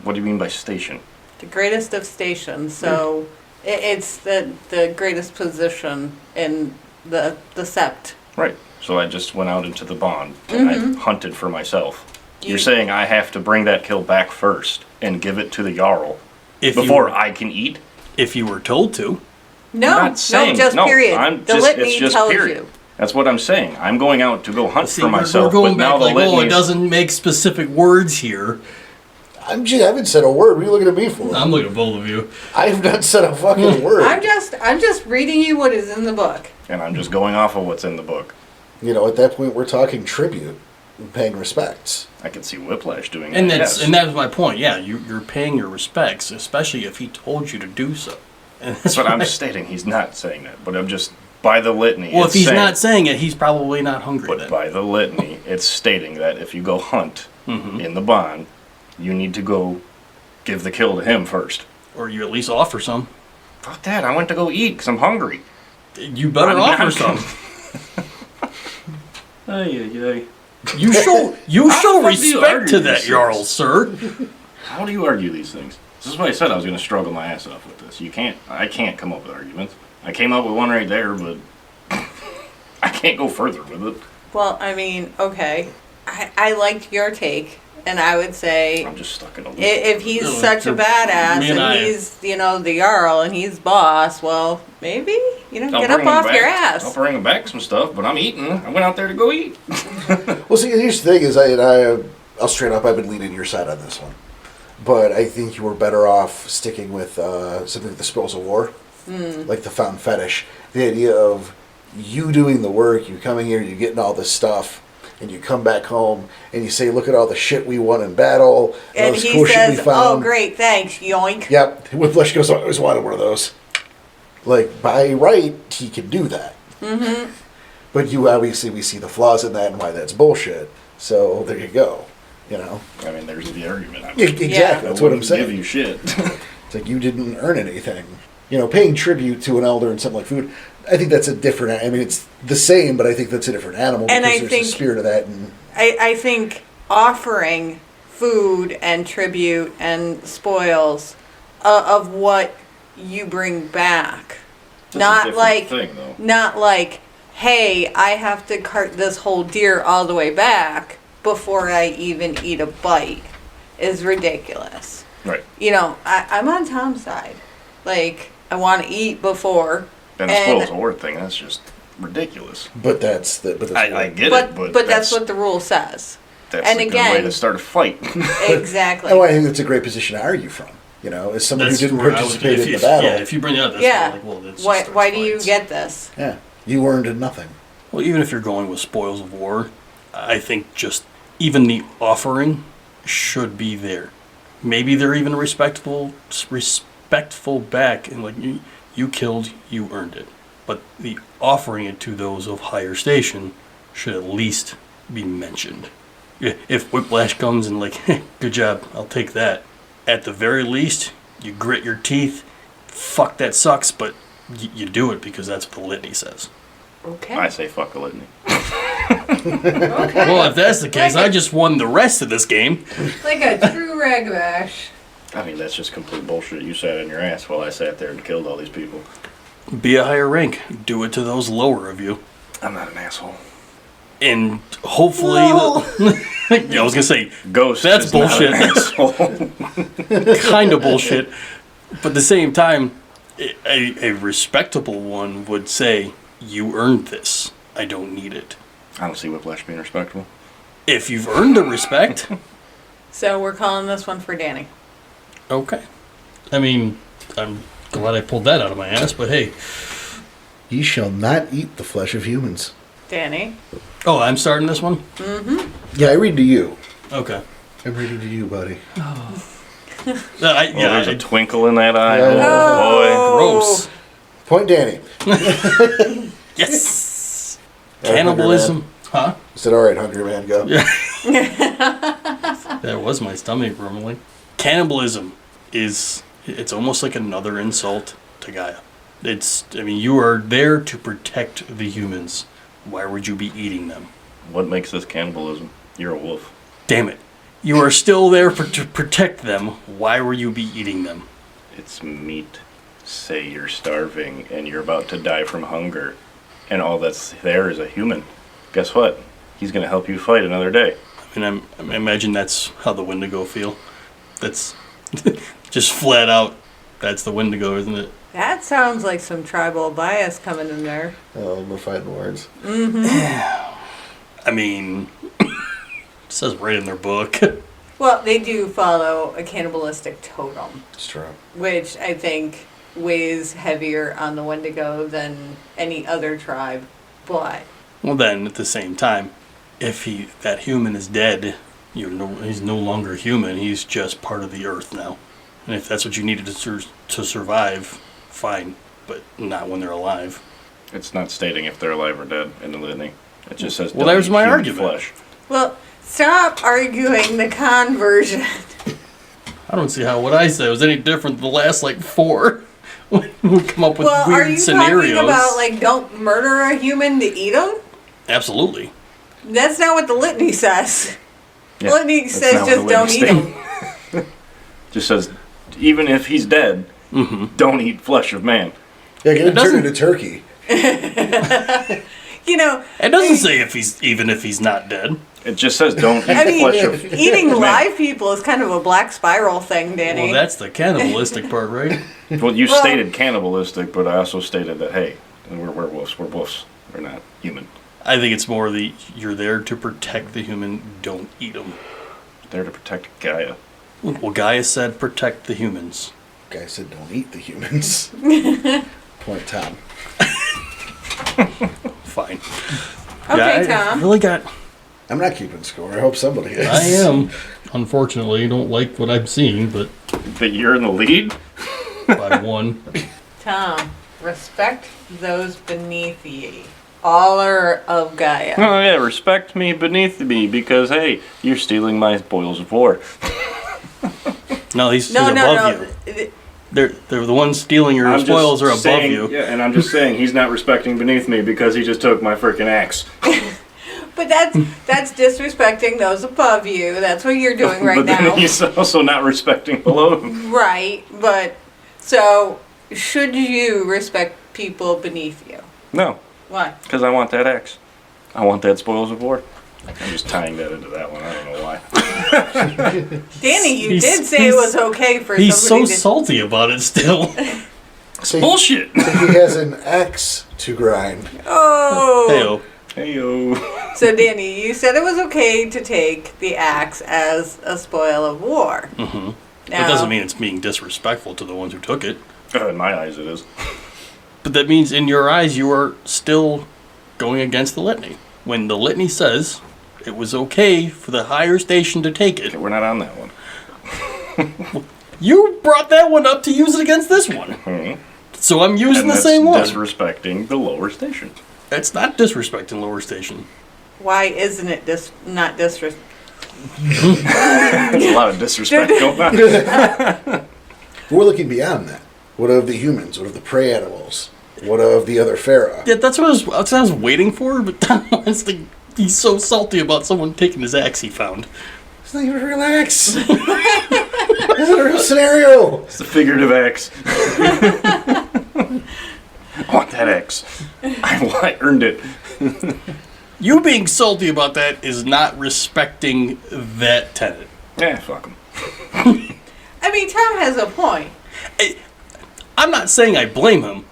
C: What do you mean by station?
B: The greatest of stations. So it's the greatest position in the sept.
C: Right. So I just went out into the bond and I hunted for myself. You're saying I have to bring that kill back first and give it to the Jarl
D: If
C: before
D: you,
C: I can eat?
D: if you were told to.
B: No,
C: I'm not saying,
B: no, just
C: no,
B: period.
C: I'm
B: The
C: just,
B: litany
C: it's just
B: tells
C: period.
B: you.
C: That's what I'm saying. I'm going out to go hunt
D: See,
C: for myself,
D: we're going
C: but now
D: back
C: the
D: like, oh, it
C: litany.
D: doesn't make specific words here.
A: I haven't said a word. What are you looking at me for?
D: I'm looking at both of you.
A: I have not said a fucking word.
B: I'm just reading you what is in the book.
C: And I'm just going off of what's in the book.
A: You know, at that point, we're talking tribute and paying respects.
C: I can see Whiplash doing
D: And
C: that.
D: that's
C: yes.
D: and that was my point. Yeah, you're paying your respects, especially if he told you to do so. And that's
C: But I'm
D: why-
C: stating he's not saying that. But I'm just, by the litany,
D: well, if
C: it's
D: he's
C: saying,
D: not saying it, he's probably not hungry
C: but
D: then.
C: by the litany, it's stating that if you go hunt
D: Mhm.
C: in the bond, you need to go give the kill to him first.
D: Or you at least offer some.
C: Fuck that. I went to go eat because I'm hungry.
D: You better offer some.
C: Ay.
D: You show
C: How the fuck do you
D: respect
C: argue
D: to
C: these
D: that,
C: things?
D: Jarl, sir.
C: How do you argue these things? This is why I said I was going to struggle my ass off with this. I can't come up with arguments. I came up with one right there, but I can't go further with it.
B: Well, I mean, okay. I liked your take, and I would say
C: I'm just stuck in a loop.
B: if he's
D: No,
B: such a
D: you're-
B: badass
D: me and I-
B: and he's, the Jarl and he's boss, well, maybe, get up off your
C: I'll
B: ass.
C: bring him back some stuff, but I'm eating. I went out there to go eat.
A: Well, see, here's the thing: is I'll straight up, I've been leaning your side on this one, but I think you were better off sticking with something like the spoils of war, like the fountain fetish. The idea of you doing the work, you coming here, you getting all this stuff, and you come back home and you say, "Look at all the shit we won in battle, all
B: And
A: this
B: he
A: cool shit we
B: says,
A: found."
B: "Oh, great, thanks, yoink."
A: Yep, Whiplash goes, "I always wanted one of those." Like, by right, he can do that. Mm-hmm. But we see the flaws in that and why that's bullshit. So there you go.
C: I mean, there's the argument.
A: Exactly.
B: Yeah.
A: That's what I'm
C: Give
A: saying.
C: you shit.
A: It's like you didn't earn anything. Paying tribute to an elder and something like food. I think that's a different. I mean, it's the same, but I think that's a different animal
B: And
A: because
B: I
A: there's
B: think-
A: a spirit of that. And
B: I think offering food and tribute and spoils of what you bring back,
C: That's a
B: not
C: different
B: like
C: thing, though.
B: not like, hey, I have to cart this whole deer all the way back before I even eat a bite, is ridiculous.
C: Right.
B: I'm on Tom's side. Like, I want to eat before.
C: And the spoils of war thing, that's just ridiculous.
A: but that's
C: I get it,
B: But that's what the rule says.
C: that's
B: and
C: a good
B: again-
C: way to start a fight.
B: Exactly.
A: Oh, I think that's a great position to argue from. As someone who didn't
D: where I would-
A: participate
D: if
A: in
D: you-
A: the battle.
D: Yeah, if you bring it up, that's
B: Yeah.
D: like, well, that's
B: Why,
D: just
B: why
D: starts
B: do you
D: fights.
B: get this?
A: Yeah, you earned nothing.
D: Well, even if you're going with spoils of war, I think just even the offering should be there. Maybe they're even respectful back, and like you killed, you earned it. But the offering it to those of higher station should at least be mentioned. If Whiplash comes and like, good job, I'll take that. At the very least, you grit your teeth. Fuck, that sucks, but you do it because that's what the litany says.
B: Okay.
C: I say fuck a litany.
B: Okay.
D: Well, if that's the case, I just won the rest of this game.
B: Like a true ragbash.
C: I mean, that's just complete bullshit. You sat in your ass while I sat there and killed all these people.
D: Be a higher rank. Do it to those lower of you.
C: I'm not an asshole.
D: And hopefully... yeah, I was going to say,
C: Ghost
D: That's
C: is not an
D: bullshit.
C: asshole.
D: kind of bullshit. But at the same time, a respectable one would say, you earned this. I don't need it.
C: I don't see Whiplash being respectable.
D: If you've earned the respect,
B: So we're calling this one for Danny.
D: okay. I mean, I'm glad I pulled that out of my ass, but hey.
A: Ye shall not eat the flesh of humans.
B: Danny.
D: Oh, I'm starting this one?
A: Yeah, I read to you.
D: Okay.
A: I'm reading to you, buddy.
C: There's a twinkle in that eye.
A: Oh.
C: Oh,
D: Gross.
A: Point Danny.
D: Yes.
A: Hungry
D: Cannibalism. Huh?
A: I said, all right, hungry man, go.
D: Yeah. That was my stomach rumbling. Cannibalism it's almost like another insult to Gaia. You are there to protect the humans. Why would you be eating them?
C: boy. What makes this cannibalism? You're a wolf.
D: Damn it. You are still there to protect them. Why were you be eating them?
C: It's meat. Say you're starving and you're about to die from hunger, and all that's there is a human. Guess what? He's going to help you fight another day.
D: I imagine that's how the Wendigo feel. That's just flat out, that's the Wendigo, isn't it?
B: That sounds like some tribal bias coming in there.
A: Oh, we're fighting words.
D: I mean, it says right in their book.
B: Well, they do follow a cannibalistic totem,
A: It's true.
B: which I think weighs heavier on the Wendigo than any other tribe. But
D: Well, then, at the same time, if that human is dead, he's no longer human. He's just part of the earth now. And if that's what you needed to survive, fine. But not when they're alive.
C: It's not stating if they're alive or dead in the litany. It just says.
D: Well,
C: don't
D: there's
C: eat
D: my
C: human
D: argument.
C: Flesh.
B: well, stop arguing the conversion.
D: I don't see how what I said was any different than the last like 4. We come up with
B: Well,
D: weird
B: are you
D: scenarios.
B: talking about like don't murder a human to eat them?
D: Absolutely.
B: That's not what the litany says.
C: Yeah,
B: Litany
C: that's
B: says
C: not what
B: just
C: the
B: don't
C: litany
B: eat them.
C: Just says, even if he's dead, don't eat flesh of man.
A: Yeah, get him
D: doesn't-
A: turned into turkey.
B: You know,
D: It doesn't say if he's not dead.
C: It just says don't eat
B: I mean,
C: flesh of
B: eating
C: man.
B: live people is kind of a black spiral thing, Danny.
D: Well, that's the cannibalistic part, right?
C: Well, you
B: Well-
C: stated cannibalistic, but I also stated that, hey, we're werewolves. We're wolves. We're not human.
D: I think it's more you're there to protect the human, don't eat them.
C: There to protect Gaia.
D: Well, Gaia said protect the humans.
A: Guy said don't eat the humans. Point Tom.
D: Fine.
B: Okay,
D: Yeah, I
B: Tom.
D: really got...
A: I'm not keeping score. I hope somebody is.
D: I am. Unfortunately, don't like what I'm seeing, but
C: That you're in the lead?
D: by 1.
B: Tom, respect those beneath ye. All are of Gaia.
C: Oh, yeah, respect me beneath me because, hey, you're stealing my spoils of war.
D: No, he's
B: No,
D: above you. They're the ones stealing your
C: I'm
D: spoils are
C: just
D: above
C: saying,
D: you.
C: Yeah, and I'm just saying he's not respecting beneath me because he just took my freaking axe.
B: But that's disrespecting those above you. That's what you're doing right
C: but then
B: now.
C: he's also not respecting below him.
B: Right, but so should you respect people beneath you?
C: No,
B: Why?
C: because I want that axe. I want that spoils of war. I'm just tying that into that one. I don't know why.
B: Danny, you
D: He's-
B: did say it was okay for
D: He's so
B: somebody to...
D: salty about it still.
A: So he,
C: Bullshit.
A: he has an axe to grind.
B: Oh!
D: Heyo.
C: Heyo.
B: So Danny, you said it was okay to take the axe as a spoil of war.
D: Mm-hmm.
B: Now,
D: That doesn't mean it's being disrespectful to the ones who took it.
C: In my eyes, it is.
D: But that means in your eyes you are still going against the litany. When the litany says it was okay for the higher station to take it,
C: We're not on that one.
D: you brought that one up to use it against this one.
C: Mm-hmm.
D: So I'm using
C: And
D: the
C: that's
D: same one.
C: disrespecting the lower station.
D: That's not disrespecting lower station.
B: why isn't it not disrespect?
C: There's a lot of disrespect going on.
A: We're looking beyond that. What of the humans? What of the prey animals? What of the other Pharaoh?
D: Yeah, that's what I was waiting for, but Tom wants to, he's so salty about someone taking his axe he found.
A: It's not even a real axe. It's not a real scenario.
C: It's the figurative axe. I want that axe. I earned it.
D: You being salty about that is not respecting that tenant.
C: Yeah, fuck him.
B: I mean, Tom has a point.
D: I'm not saying I blame him.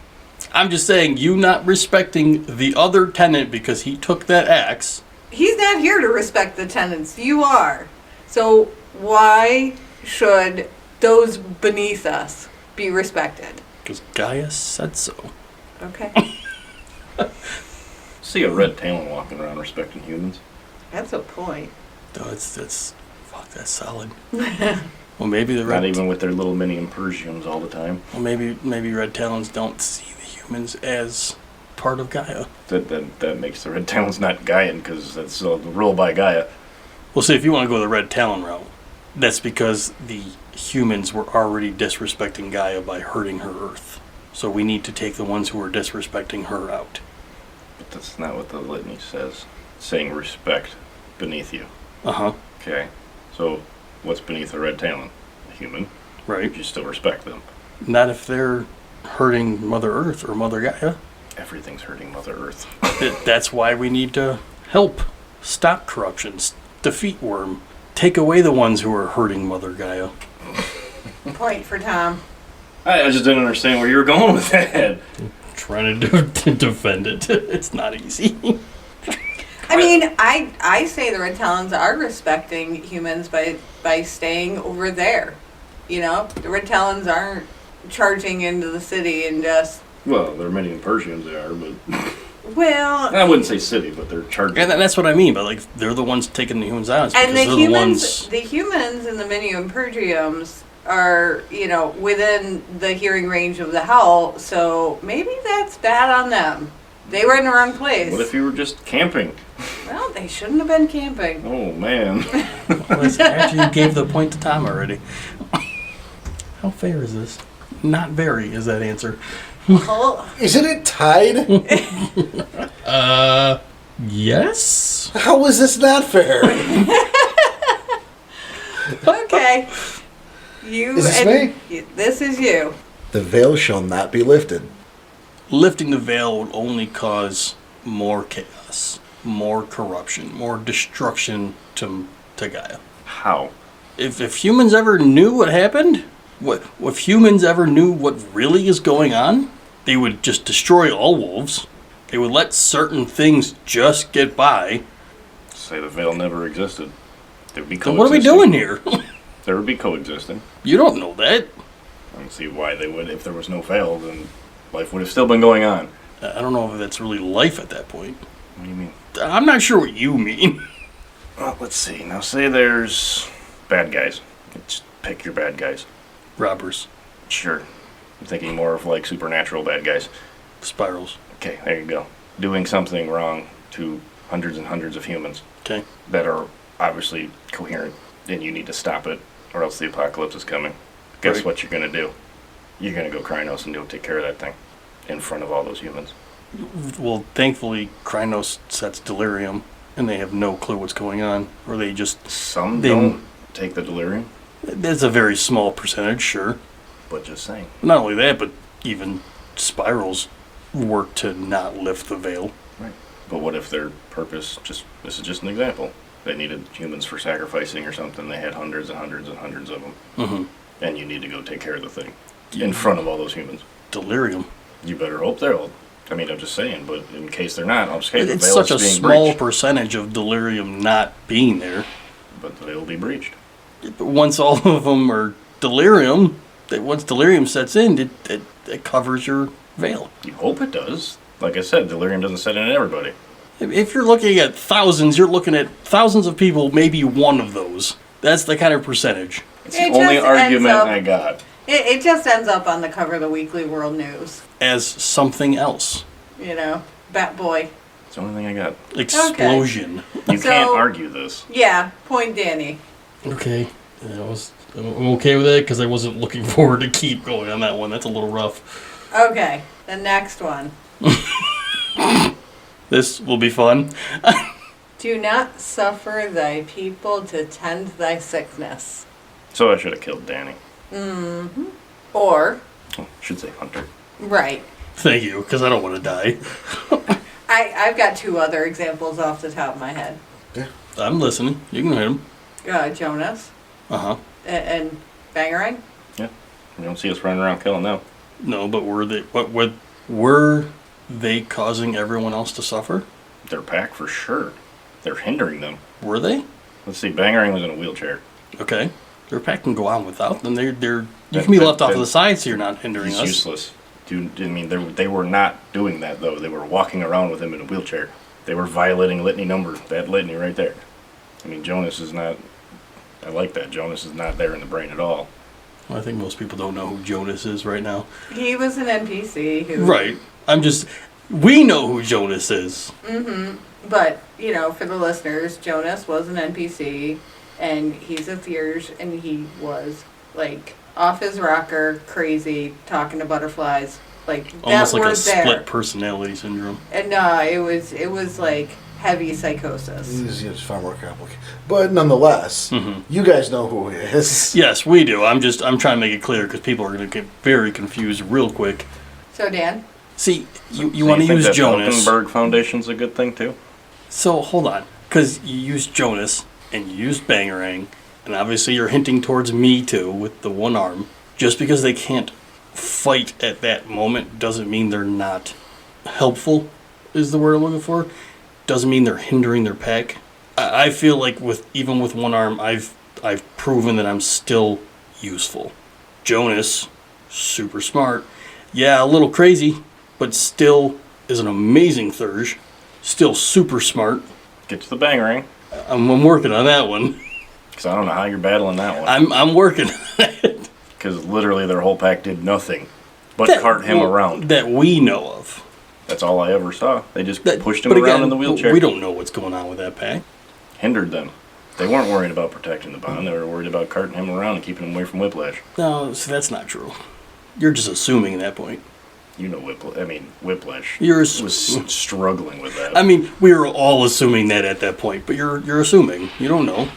D: I'm just saying you not respecting the other tenant because he took that axe.
B: He's not here to respect the tenants. You are. So why should those beneath us be respected?
D: Because Gaia said so.
B: Okay.
C: See a red talon walking around respecting humans.
B: That's a point.
D: No, that's solid. Well, maybe the
C: Not
D: red,
C: even with their little mini impersiums all the time.
D: well, maybe red talons don't see the humans as part of Gaia.
C: That makes the red talons not Gaian because that's the rule by Gaia.
D: Well, see, if you want to go the red talon route, that's because the humans were already disrespecting Gaia by hurting her Earth. So we need to take the ones who are disrespecting her out.
C: But that's not what the litany says. It's saying respect beneath you.
D: Uh-huh.
C: Okay. So what's beneath a red talon? A human.
D: Right.
C: You still respect them.
D: Not if they're hurting Mother Earth or Mother Gaia.
C: Everything's hurting Mother Earth.
D: That's why we need to help stop corruptions, defeat Worm, take away the ones who are hurting Mother Gaia.
B: Point for Tom.
C: I just didn't understand where you were going with that.
D: Trying to defend it. It's not easy.
B: I mean, I say the red talons are respecting humans by staying over there. You know, the red talons aren't charging into the city and just.
C: Well, there are many in Persians they are, but
B: Well,
C: I wouldn't say city, but they're charging.
D: And that's what I mean, but like they're the ones taking the humans' islands
B: and
D: because
B: the
D: they're
B: humans,
D: the
B: the humans in the mini impergiums are, you know, within the hearing range of the howl. So maybe that's bad on them. They were in the wrong place.
C: What if you were just camping?
B: Well, they shouldn't have been camping.
C: Oh man.
D: ones. Well, after you gave the point to Tom already. How fair is this? Not very is that answer.
B: Oh,
A: Isn't it tied?
D: Yes?
A: How is this not fair?
B: okay. You
A: Is this
B: and
A: me?
B: this is you.
A: The veil shall not be lifted.
D: Lifting the veil would only cause more chaos, more corruption, more destruction to Gaia.
C: How?
D: If humans ever knew what happened, if humans ever knew what really is going on, they would just destroy all wolves. They would let certain things just get by.
C: Say the veil never existed. They would be
D: So what are we
C: coexisting.
D: doing here?
C: They would be coexisting.
D: You don't know that.
C: I don't see why they would. If there was no veil, then life would have still been going on.
D: I don't know if that's really life at that point.
C: What do you mean?
D: I'm not sure what you mean.
C: Well, let's see. Now, say there's bad guys. Just pick your bad guys.
D: Robbers,
C: Sure. I'm thinking more of like supernatural bad guys.
D: spirals.
C: Okay, there you go. Doing something wrong to hundreds and hundreds of humans
D: Okay.
C: that are obviously coherent, and you need to stop it, or else the apocalypse is coming. Guess
D: Right.
C: what you're gonna do? You're gonna go Krynos and go take care of that thing in front of all those humans.
D: Well, thankfully, Krynos sets delirium, and they have no clue what's going on, or they just.
C: Some
D: They-
C: don't take the delirium,
D: There's a very small percentage, sure.
C: but just saying.
D: Not only that, but even spirals work to not lift the veil.
C: Right. But what if their purpose this is just an example. They needed humans for sacrificing or something. They had hundreds and hundreds and hundreds of them.
D: Mm-hmm.
C: And you need to go take care of the thing in front of all those humans.
D: Delirium.
C: You better hope they'll. I mean, I'm just saying, but in case they're not, I'm scared the
D: It's
C: veil
D: such a
C: is being
D: small
C: breached.
D: percentage of delirium not being there.
C: But the veil will be breached.
D: But once all of them are delirium, once delirium sets in, it covers your veil.
C: You hope it does. Like I said, delirium doesn't set in everybody.
D: If you're looking at thousands, you're looking at thousands of people, maybe one of those. That's the kind of percentage.
C: It's
B: It
C: the only
B: just ends
C: argument
B: up-
C: I got.
B: It just ends up on the cover of the Weekly World News.
D: As something else.
B: You know, Bat Boy.
C: It's the only thing I got.
D: Explosion.
C: You
B: So-
C: can't argue this.
B: Yeah, point Danny.
D: Okay. I'm okay with that because I wasn't looking forward to keep going on that one. That's a little rough.
B: Okay, the next one.
D: This will be fun.
B: Do not suffer thy people to tend thy sickness.
C: So I should have killed Danny.
B: Or,
C: Oh, should say Hunter.
B: right.
D: Thank you, because I don't want to die.
B: I've got two other examples off the top of my head.
D: I'm listening. You can hit him.
B: Jonas
D: Uh-huh.
B: and Bangarang.
C: You don't see us running around killing them.
D: No, but were they causing everyone else to suffer?
C: Their pack for sure. They're hindering them.
D: Were they?
C: Let's see, Bangarang was in a wheelchair.
D: Okay. Their pack can go on without them. You
C: That-
D: can be
C: that-
D: left off
C: that-
D: to the side so you're not hindering
C: He's
D: us.
C: useless. I mean, they were not doing that, though. They were walking around with him in a wheelchair. They were violating litany number. That litany right there. I mean, Jonas is not... I like that. Jonas is not there in the brain at all.
D: I think most people don't know who Jonas is right now.
B: He was an NPC who.
D: Right. We know who Jonas is.
B: But, you know, for the listeners, Jonas was an NPC, and he's a Thierge, and he was, like, off his rocker, crazy, talking to butterflies. Like,
D: Almost
B: that
D: like a
B: word there.
D: split personality syndrome.
B: And it was like heavy psychosis.
A: It's far more complicated. But nonetheless, you guys know who he is.
D: Yes, we do. I'm trying to make it clear because people are going to get very confused real quick.
B: So, Dan?
D: See, you
C: So
D: want to
C: think
D: use
C: that
D: Jonas.
C: Valkenburg Foundation's a good thing, too?
D: So hold on, because you used Jonas and you used Bangarang, and obviously you're hinting towards me too with the one arm. Just because they can't fight at that moment doesn't mean they're not helpful, is the word I'm looking for. Doesn't mean they're hindering their pack. I feel like even with one arm, I've proven that I'm still useful. Jonas, super smart. Yeah, a little crazy, but still is an amazing Thurge. Still super smart.
C: Get to the Bangarang.
D: I'm working on that one.
C: Because I don't know how you're battling that one.
D: I'm working on it.
C: Because literally their whole pack did nothing but cart him around.
D: That we know of.
C: That's all I ever saw. They just
D: That,
C: pushed him
D: but
C: around
D: again,
C: in the wheelchair.
D: We don't know what's going on with that pack.
C: Hindered them. They weren't worried about protecting the bond. They were worried about carting him around and keeping him away from whiplash.
D: No, so that's not true. You're just assuming at that point.
C: You know, whiplash.
D: You're
C: was struggling with that.
D: I mean, we were all assuming that at that point, but you're assuming. You don't know.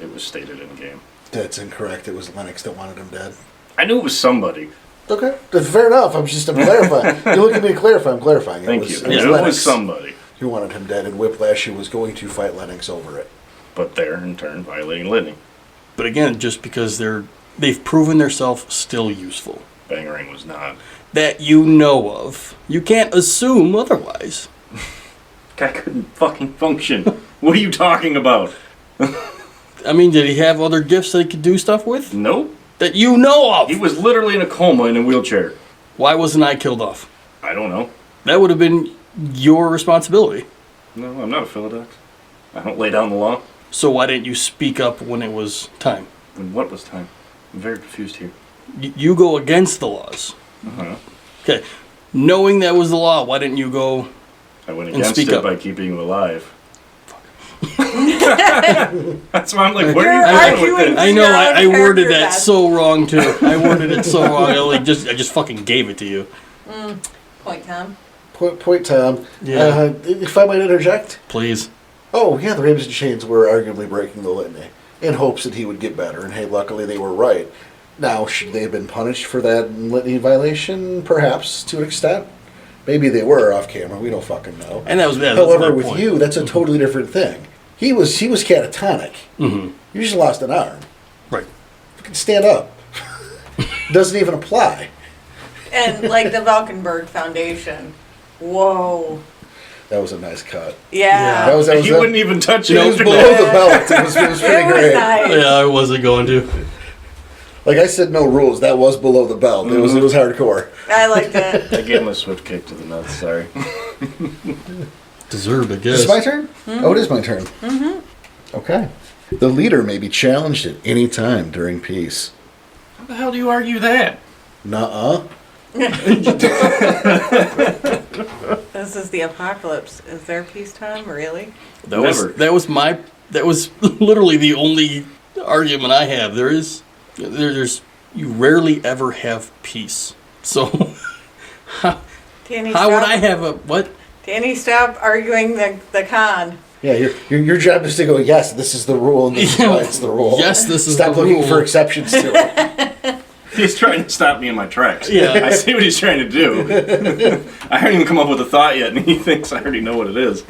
C: It was stated in game.
A: That's incorrect. It was Lennox that wanted him dead.
C: I knew it was somebody.
A: Okay, that's fair enough. I'm clarifying. You look at me to clarify. I'm clarifying.
C: Thank you. I knew it
A: Lennox
C: was somebody.
A: who wanted him dead, and Whiplash who was going to fight Lennox over it.
C: But they're, in turn, violating litany.
D: But again, just because they've proven themselves still useful.
C: Bangerang was not.
D: That you know of. You can't assume otherwise.
C: Guy couldn't fucking function. What are you talking about?
D: I mean, did he have other gifts that he could do stuff with?
C: Nope.
D: That you know of?
C: He was literally in a coma in a wheelchair.
D: Why wasn't I killed off?
C: I don't know.
D: That would have been your responsibility.
C: No, I'm not a Philodox. I don't lay down the law.
D: So why didn't you speak up when it was time?
C: When what was time? I'm very confused here.
D: You go against the laws.
C: Uh-huh.
D: Okay. Knowing that was the law, why didn't you go
C: I went
D: and
C: against
D: speak
C: it
D: up?
C: by keeping you alive. That's why I'm like, where
B: You're
C: are you going with
B: arguing
C: this?
D: I know, I
B: Your own
D: worded
B: character
D: that
B: death.
D: so wrong too. I worded it so wrong. I just fucking gave it to you.
B: Point, Tom.
A: Point, Tom.
D: Yeah.
A: If I might interject.
D: Please.
A: Oh, yeah, the Ravens and Chains were arguably breaking the litany in hopes that he would get better, and hey, luckily they were right. Now, should they have been punished for that litany violation? Perhaps, to an extent. Maybe they were off camera. We don't fucking know.
D: And that's
A: However,
D: my
A: with
D: point.
A: you, that's a totally different thing. He was catatonic.
D: Mm-hmm.
A: You just lost an arm.
D: Right.
A: You can stand up. Doesn't even apply.
B: And like the Valkenburg Foundation. Whoa.
A: That was a nice cut.
B: Yeah.
A: That was
C: You wouldn't even touch it.
A: It was
C: after
A: below
C: that.
A: the belt. It was
B: It
A: pretty
B: was
A: great.
B: nice.
D: Yeah, I wasn't going to.
A: Like I said, no rules. That was below the belt. It was hardcore.
B: I liked it.
C: I gave him a swift kick to the nuts, sorry.
D: Deserved, I
A: Is
D: guess.
A: this my turn? Oh, it is my turn. Mm-hmm. Okay. The leader may be challenged at any time during peace.
C: How the hell do you argue that?
A: Nuh-uh.
B: This is the apocalypse. Is there peacetime? Really?
D: That
C: Never.
D: that was literally the only argument I have. There's you rarely ever have peace. So
B: Danny,
D: how would
B: stop.
D: I have a what?
B: Danny, stop arguing the con.
A: Yeah, your job is to go, yes, this is the rule, and this is why it's the rule.
D: Yes, this is
A: Stop
D: the
A: looking
D: rule.
A: for exceptions to it.
C: He's trying to stop me in my tracks.
D: Yeah.
C: I see what he's trying to do. I haven't even come up with a thought yet, and he thinks I already know what it is.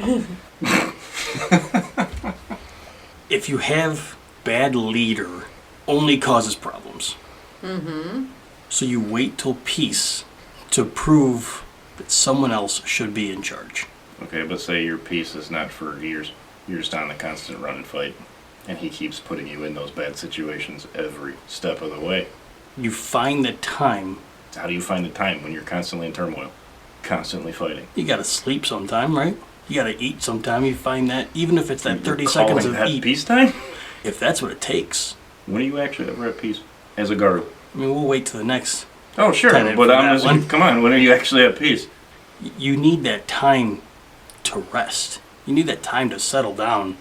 D: If you have bad leader, only causes problems. Mm-hmm. So you wait till peace to prove that someone else should be in charge.
C: Okay, but say your peace is not for years. You're just on a constant run and fight. And he keeps putting you in those bad situations every step of the way.
D: You find the time.
C: How do you find the time when you're constantly in turmoil? Constantly fighting.
D: You gotta sleep sometime, right? You gotta eat sometime. You find that, even if it's that 30
C: You're
D: seconds
C: calling
D: of
C: that
D: eat,
C: peacetime?
D: if that's what it takes.
C: When are you actually ever at peace? As a Garu?
D: I mean, we'll wait till the next.
C: Oh, sure,
D: Tenant
C: but
D: for
C: I'm
D: that
C: just,
D: one.
C: come on, when are you actually at peace?
D: You need that time to rest. You need that time to settle down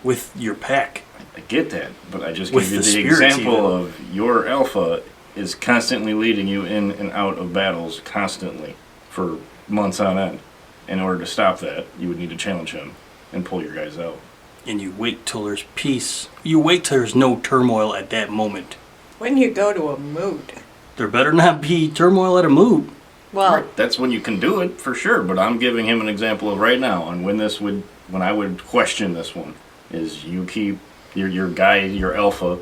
D: with your pack.
C: I get that, but I just
D: With
C: gave you
D: the
C: the
D: spirits
C: example
D: even.
C: of your alpha is constantly leading you in and out of battles constantly for months on end. In order to stop that, you would need to challenge him and pull your guys out.
D: And you wait till there's peace. You wait till there's no turmoil at that moment.
B: When you go to a mood.
D: There better not be turmoil at a mood.
B: Well,
C: Right, that's when you can do it for sure, but I'm giving him an example of right now on when I would question this one is you keep your guy, your alpha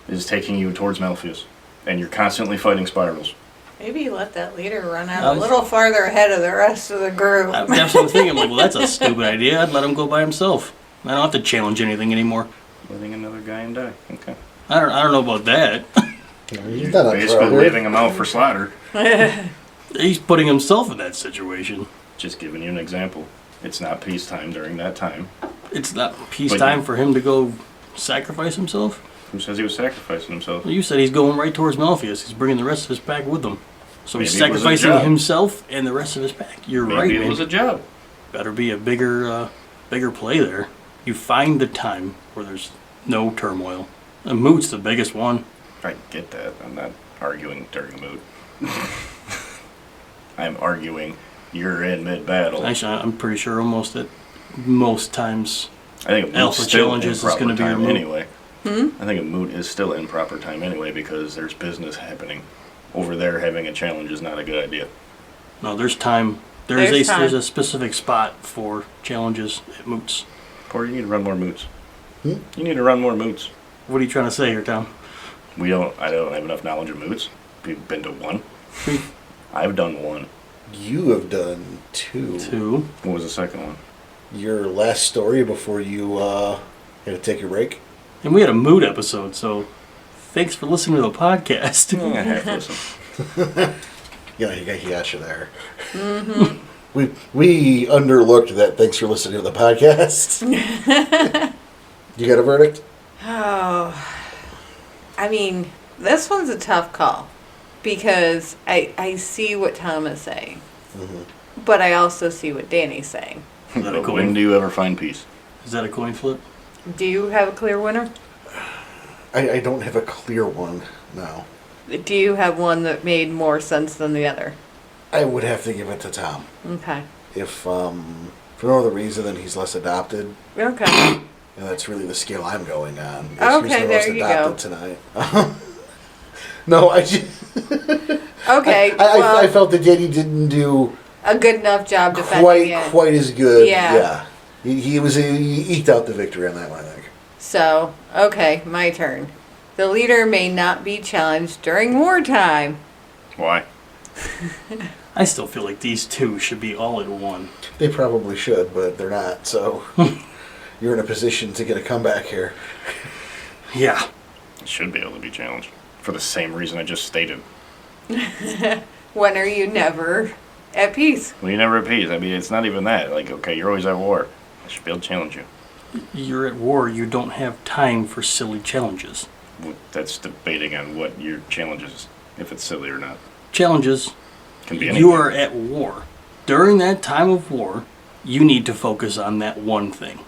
C: is taking you towards Malpheus and you're constantly fighting spirals.
B: maybe let that leader run out
D: I
B: a
D: was-
B: little farther ahead of the rest of the group.
D: That's what I'm thinking. I'm like, well, that's a stupid idea. I'd let him go by himself. I don't have to challenge anything anymore.
C: Letting another guy and die. Okay.
D: I don't know about that.
A: He's not a
C: Basically
A: brother.
C: leaving him out for slaughter.
D: He's putting himself in that situation.
C: Just giving you an example. It's not peacetime during that time.
D: It's not
C: But
D: peacetime
C: you-
D: for him to go sacrifice himself.
C: Who says he was sacrificing himself?
D: Well, you said he's going right towards Malpheus. He's bringing the rest of his pack with him. So he's
C: Maybe it was a
D: sacrificing
C: job.
D: himself and the rest of his pack. You're
C: Maybe
D: right,
C: it
D: man.
C: was a job.
D: Better be a bigger play there. You find the time where there's No turmoil. And moot's the biggest one.
C: I get that. I'm not arguing during moot. I'm arguing you're in mid-battle.
D: Actually, I'm pretty sure almost at most times.
C: I think a moot's
D: Alpha
C: still
D: challenges
C: in
D: is
C: proper
D: gonna be your
C: time
D: moot.
C: anyway. I think a moot is still in proper time anyway because there's business happening. Over there, having a challenge is not a good idea.
D: No, there's time.
B: There's time.
D: There's a specific spot for challenges at moots.
C: Or you need to run more moots. You need to run more moots.
D: What are you trying to say here, Tom?
C: I don't have enough knowledge of moots. We've been to one. I've done one.
A: You have done 2.
D: 2.
C: What was the second one?
A: Your last story before you had to take your break.
D: And we had a mood episode, so thanks for listening to the podcast.
C: I have to listen.
A: Yeah, he got you there. We underlooked that. Thanks for listening to the podcast. You got a verdict?
B: Oh, I mean, this one's a tough call because I see what Tom is saying, but I also see what Danny's saying.
D: Is that a
C: But when
D: coin?
C: do you ever find peace?
D: Is that a coin flip?
B: Do you have a clear winner?
A: I don't have a clear one, no.
B: Do you have one that made more sense than the other?
A: I would have to give it to Tom.
B: Okay.
A: If, for no other reason than he's less adopted,
B: Okay.
A: and that's really the scale I'm going on. Is
B: Okay,
A: who's the
B: there
A: most
B: you
A: adopted tonight. No, I just...
B: Okay.
A: I felt that Danny didn't do
B: a good enough job defending it.
A: quite as good.
B: Yeah.
A: He eked out the victory on that one, I think.
B: So, okay, my turn. The leader may not be challenged during wartime.
C: Why?
D: I still feel like these two should be all in one.
A: They probably should, but they're not. So you're in a position to get a comeback here.
D: Yeah.
C: It should be able to be challenged. For the same reason I just stated.
B: When are you never at peace?
C: Well, you never at peace. I mean, it's not even that. Like, okay, you're always at war. I should be able to challenge you.
D: You're at war. You don't have time for silly challenges.
C: Well, that's debating on what your challenge is, if it's silly or not.
D: Challenges.
C: Can be anything.
D: You are at war. During that time of war, you need to focus on that one thing.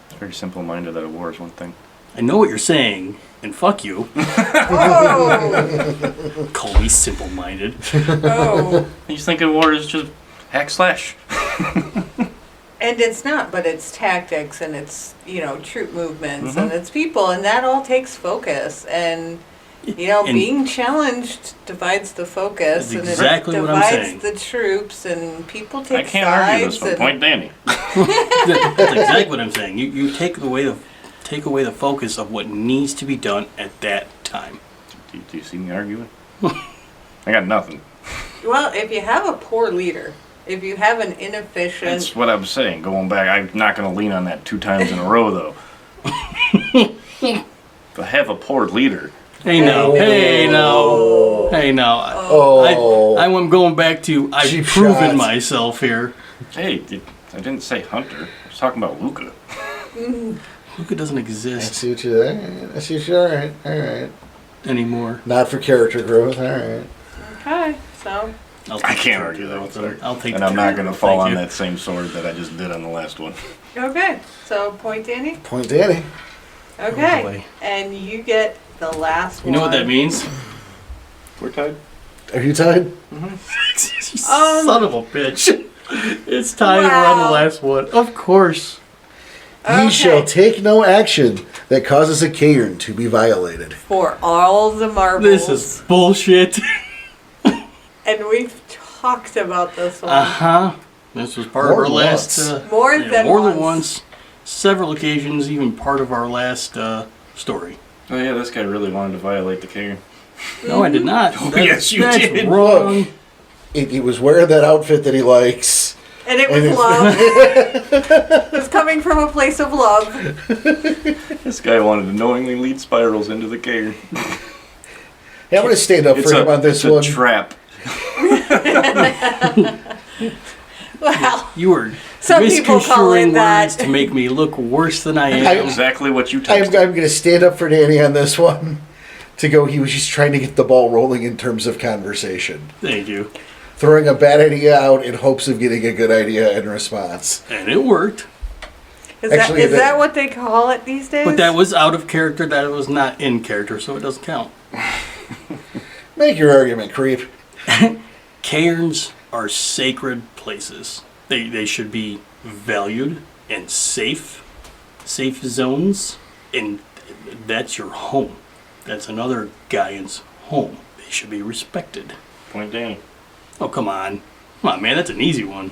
C: It's very simple-minded that a war is one thing.
D: I know what you're saying, and fuck you.
B: Oh!
D: Call me simple-minded.
B: Oh!
C: He's thinking war is just hack slash.
B: And it's not, but it's tactics and it's, troop movements and it's people and that all takes focus and,
D: And-
B: being challenged divides the focus
D: That's
B: and
D: exactly
B: it
D: what I'm
B: divides
D: saying.
B: the troops and people take
C: I can't argue this
B: sides
C: one.
B: and
C: Point Danny.
D: That's exactly what I'm saying. You take away the focus of what needs to be done at that time.
C: Do you see me arguing? I got nothing.
B: Well, if you have a poor leader, if you have an inefficient
C: That's what I'm saying. Going back, I'm not going to lean on that 2 times in a row, though. If I have a poor leader,
D: Hey now, hey now, hey now.
A: Oh.
D: I'm going back to I've
A: Cheap
D: proven
A: shots.
D: myself here.
C: hey, I didn't say Hunter. I was talking about Luca.
D: Luca doesnn't
A: I
D: exist
A: see what you I see what you all right. All right.
D: anymore.
A: Not for character growth. All right.
B: Okay, so
D: I'll
C: I
D: take
C: can't
D: the
C: argue that with
D: character
C: her.
D: growth. I'll take
C: And
D: the
C: I'm not
D: character
C: going to
D: growth,
C: fall
D: thank
C: on
D: you.
C: that same sword that I just did on the last one.
B: okay. So point Danny.
A: Point Danny.
B: Okay.
D: boy.
B: And you get the last
D: You
B: one.
D: know what that means?
C: We're tied.
A: Are you tied?
D: Son of a bitch. It's time we're on the
B: Wow.
D: last one. Of course.
A: Ye shall take no action that causes a cairn to be violated.
B: For all the marbles.
D: This is bullshit.
B: And we've talked about this one.
D: Uh-huh. This was part
A: More
D: of our
A: than
D: last...
A: once.
B: More than
D: more than
B: once.
D: once. Several occasions, even part of our last story.
C: Oh, yeah, this guy really wanted to violate the king.
D: No, I did not.
C: Oh, yes, you
D: that's
C: did.
D: wrong.
A: He was wearing that outfit that he likes.
B: And it
A: And
B: was
A: it's-
B: love. It was coming from a place of love.
C: This guy wanted to knowingly lead spirals into the cave.
A: Hey, I'm going to stand up for him on this
C: it's
A: one.
C: a trap.
B: Well,
D: You were
B: Some people call it
D: misconstruing
B: that.
D: words to make me look worse than I
A: I-
D: am.
C: Exactly what you
A: I'm
C: texted.
A: going to stand up for Danny on this one. To go, he was just trying to get the ball rolling in terms of conversation.
D: Thank you.
A: Throwing a bad idea out in hopes of getting a good idea in response.
D: And it worked.
A: Actually,
B: is that what they call it these days?
D: But that was out of character. That was not in character, so it doesn't count.
A: Make your argument, creep.
D: Cairns are sacred places. They should be valued and safe zones, and that's your home. That's another guy's home. They should be respected.
C: Point Danny.
D: Oh, come on, man, that's an easy one.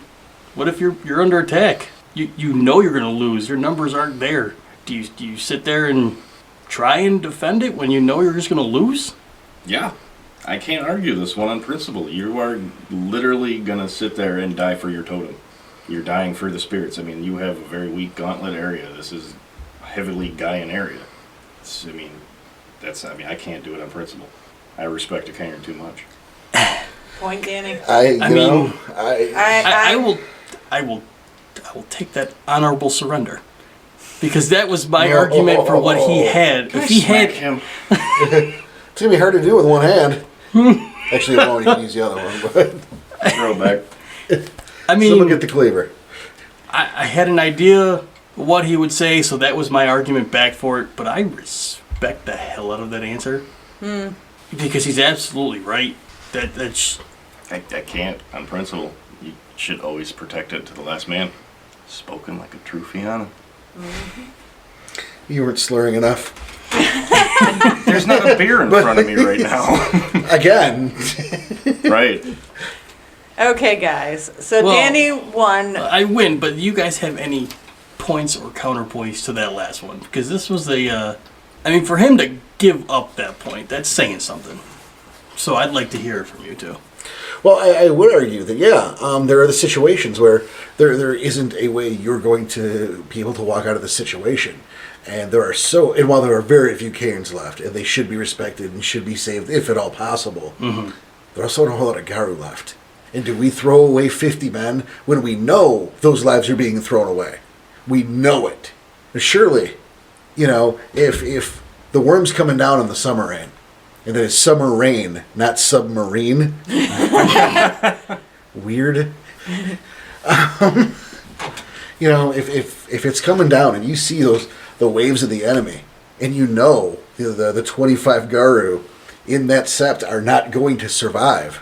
D: What if you're under attack? You know you're gonna lose. Your numbers aren't there. Do you sit there and try and defend it when you know you're just gonna lose?
C: Yeah. I can't argue this one on principle. You are literally going to sit there and die for your totem. You're dying for the spirits. I mean, you have a very weak gauntlet area. This is a heavily Gaian area. I can't do it on principle. I respect a Cairn too much.
B: Point, Danny.
D: I will take that honorable surrender. Because that was my argument for what he had. If he had
C: him.
A: It's going to be hard to do with one hand. Actually, it won't. You can use the other one. But
C: Throw back.
D: I mean,
A: someone get the cleaver.
D: I had an idea what he would say, so that was my argument back for it. But I respect the hell out of that answer because he's absolutely right.
C: I can't on principle. You should always protect it to the last man. Spoken like a true Fianna.
A: You weren't slurring enough.
C: There's not a beer in front of me right now.
A: Again.
C: Right.
B: Okay, guys. So
D: Well,
B: Danny won.
D: I win, but you guys have any points or counterpoints to that last one? Because this was for him to give up that point, that's saying something. So I'd like to hear it from you two.
A: Well, I would argue that, there are the situations where there isn't a way you're going to be able to walk out of the situation. And while there are very few Cairns left, and they should be respected and should be saved, if at all possible, there are also a whole lot of Garu left. And do we throw away 50 men when we know those lives are being thrown away? We know it. Surely, if the worm's coming down in the summer rain, and then it's summer rain, not submarine. Weird. If it's coming down and you see the waves of the enemy, and the 25 Garu in that sept are not going to survive.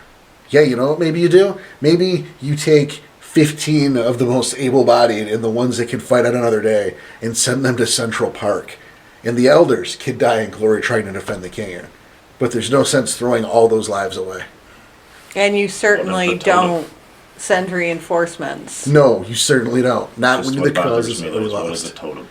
A: Yeah, you know what maybe you do? Maybe you take 15 of the most able-bodied and the ones that can fight on another day and send them to Central Park. And the elders can die in glory trying to defend the king. But there's no sense throwing all those lives away.
B: And you certainly don't send reinforcements.
A: No, you certainly don't. Not
C: Just
A: when
C: what
A: the cause
C: bothers
A: is
C: me, though, is what is
A: lost.
C: the totem?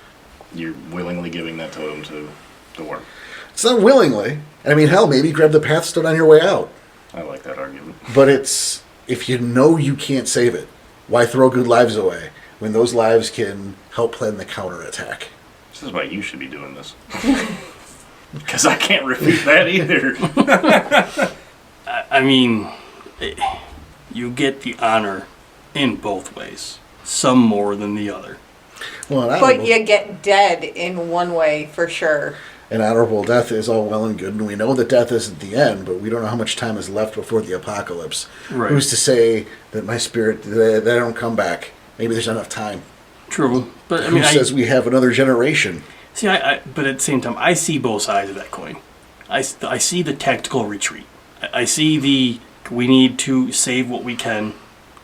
C: You're willingly giving that totem to the worm.
A: It's not willingly. I mean, hell, maybe grab the pathstone on your way out.
C: I like that argument.
A: But it's, if you know you can't save it, why throw good lives away when those lives can help plan the counterattack?
C: This is why you should be doing this. Because I can't refute that either.
D: You get the honor in both ways. Some more than the other.
A: Well,
B: But you get dead in one way for sure.
A: an honorable death is all well and good, and we know that death isn't the end, but we don't know how much time is left before the apocalypse.
D: Right.
A: Who's to say that my spirit, that I don't come back? Maybe there's not enough time.
D: True, but
A: Who says we have another generation?
D: See, but at the same time, I see both sides of that coin. I see the tactical retreat. I see we need to save what we can.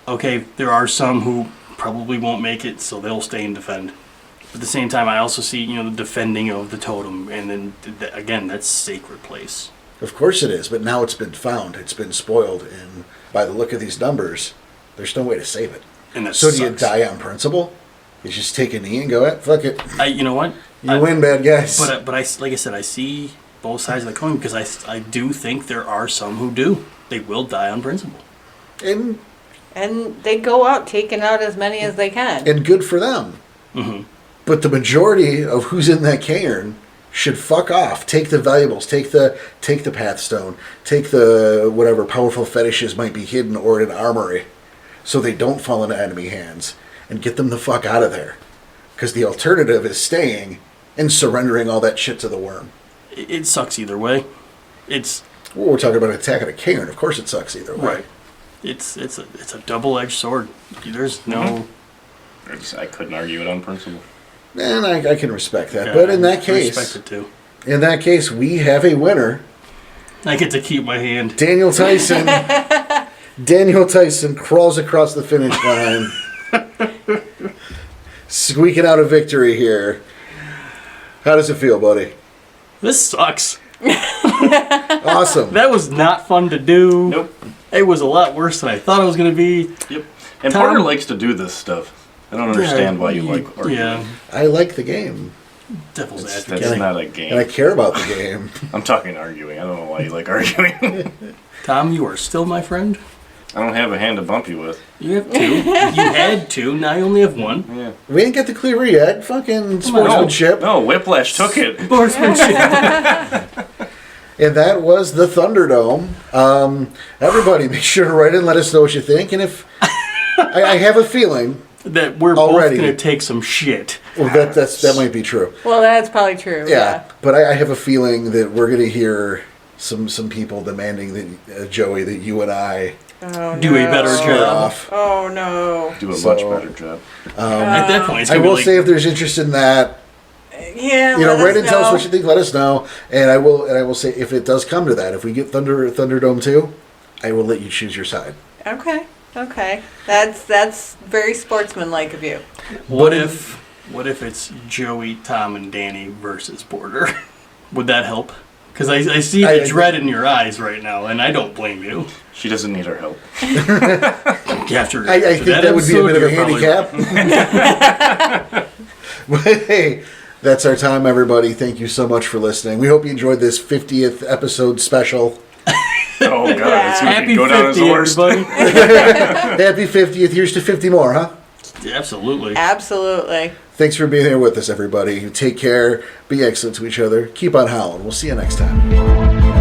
D: Okay, there are some who probably won't make it, so they'll stay and defend. But at the same time, I also see, the defending of the totem, and then, again, that's sacred place.
A: Of course it is, but now it's been found, it's been spoiled, and by the look of these numbers, there's no way to save it.
D: And that
A: So
D: sucks.
A: do you die on principle? You just take a knee and go, fuck it.
D: You know what?
A: You win, bad guys.
D: But like I said, I see both sides of the coin because I do think there are some who do. They will die on principle.
A: And
B: they go out taking out as many as they can.
A: good for them.
D: Mm-hmm.
A: But the majority of who's in that cairn should fuck off. Take the valuables. Take the pathstone. Take the whatever powerful fetishes might be hidden or in an armory, so they don't fall into enemy hands, and get them the fuck out of there. Because the alternative is staying and surrendering all that shit to the worm.
D: It sucks either way.
A: Well, we're talking about attacking a cairn. Of course, it sucks either way.
D: Right. It's a double-edged sword. There's no.
C: I couldn't argue it on principle.
A: And I can respect that.
D: Yeah,
A: But in that
D: I
A: case,
D: respect it too.
A: We have a winner.
D: I get to keep my hand.
A: Daniel Tyson. Daniel Tyson crawls across the finish line. Squeaking out a victory here. How does it feel, buddy?
D: This sucks.
A: Awesome.
D: That was not fun to do.
C: Nope.
D: It was a lot worse than I thought it was going to be.
C: Yep. And
D: Tom-
C: Porter likes to do this stuff. I don't understand why you like arguing.
D: Yeah,
A: I like the game.
D: devil's
C: That's
D: advocate.
C: not a
A: And I
C: game.
A: care about the game.
C: I'm talking arguing. I don't know why you like arguing.
D: Tom, you are still my friend.
C: I don't have a hand to bump you with.
D: You have two. You had two. Now you only have one.
C: Yeah.
A: We ain't get the clear yet. Fucking sportsmanship.
C: No, Whiplash took it.
D: Sportsmanship.
A: And that was the Thunderdome. Everybody, make sure to write in, let us know what you think. And if I have a feeling
D: That we're
A: Already.
D: both going to take some shit.
A: well, that might be true.
B: Well, that's probably true.
A: Yeah, but I have a feeling that we're going to hear some people demanding that Joey, that you and I
B: Oh,
D: Do a
B: no.
D: better
A: square
D: job.
A: off.
B: Oh no.
C: Do a
A: So-
C: much better job.
D: At that point, it's
A: I
D: going to be
A: will
D: like,
A: say if there's interest in that,
B: Yeah.
A: you know,
B: let
A: write
B: us
A: and tell us
B: know.
A: what you think. Let us know, and I will say if it does come to that, if we get Thunderdome 2, I will let you choose your side.
B: Okay. Okay. That's very sportsmanlike of you.
D: what if it's Joey, Tom, and Danny versus Porter? Would that help? Because I see the dread in your eyes right now, and I don't blame you.
C: She doesn't need our help.
D: After,
A: I think that would be a
D: episode,
A: bit of a
D: you're probably
A: handicap.
D: right.
A: But hey, that's our time, everybody. Thank you so much for listening. We hope you enjoyed this 50th episode special.
C: Oh, God.
B: Yeah.
C: It's going
D: Happy
C: to go down as
D: 50,
C: the worst.
D: everybody.
A: Happy 50th. Here's to 50 more, huh?
D: Absolutely.
B: Absolutely.
A: Thanks for being here with us, everybody. Take care. Be excellent to each other. Keep on howling. We'll see you next time.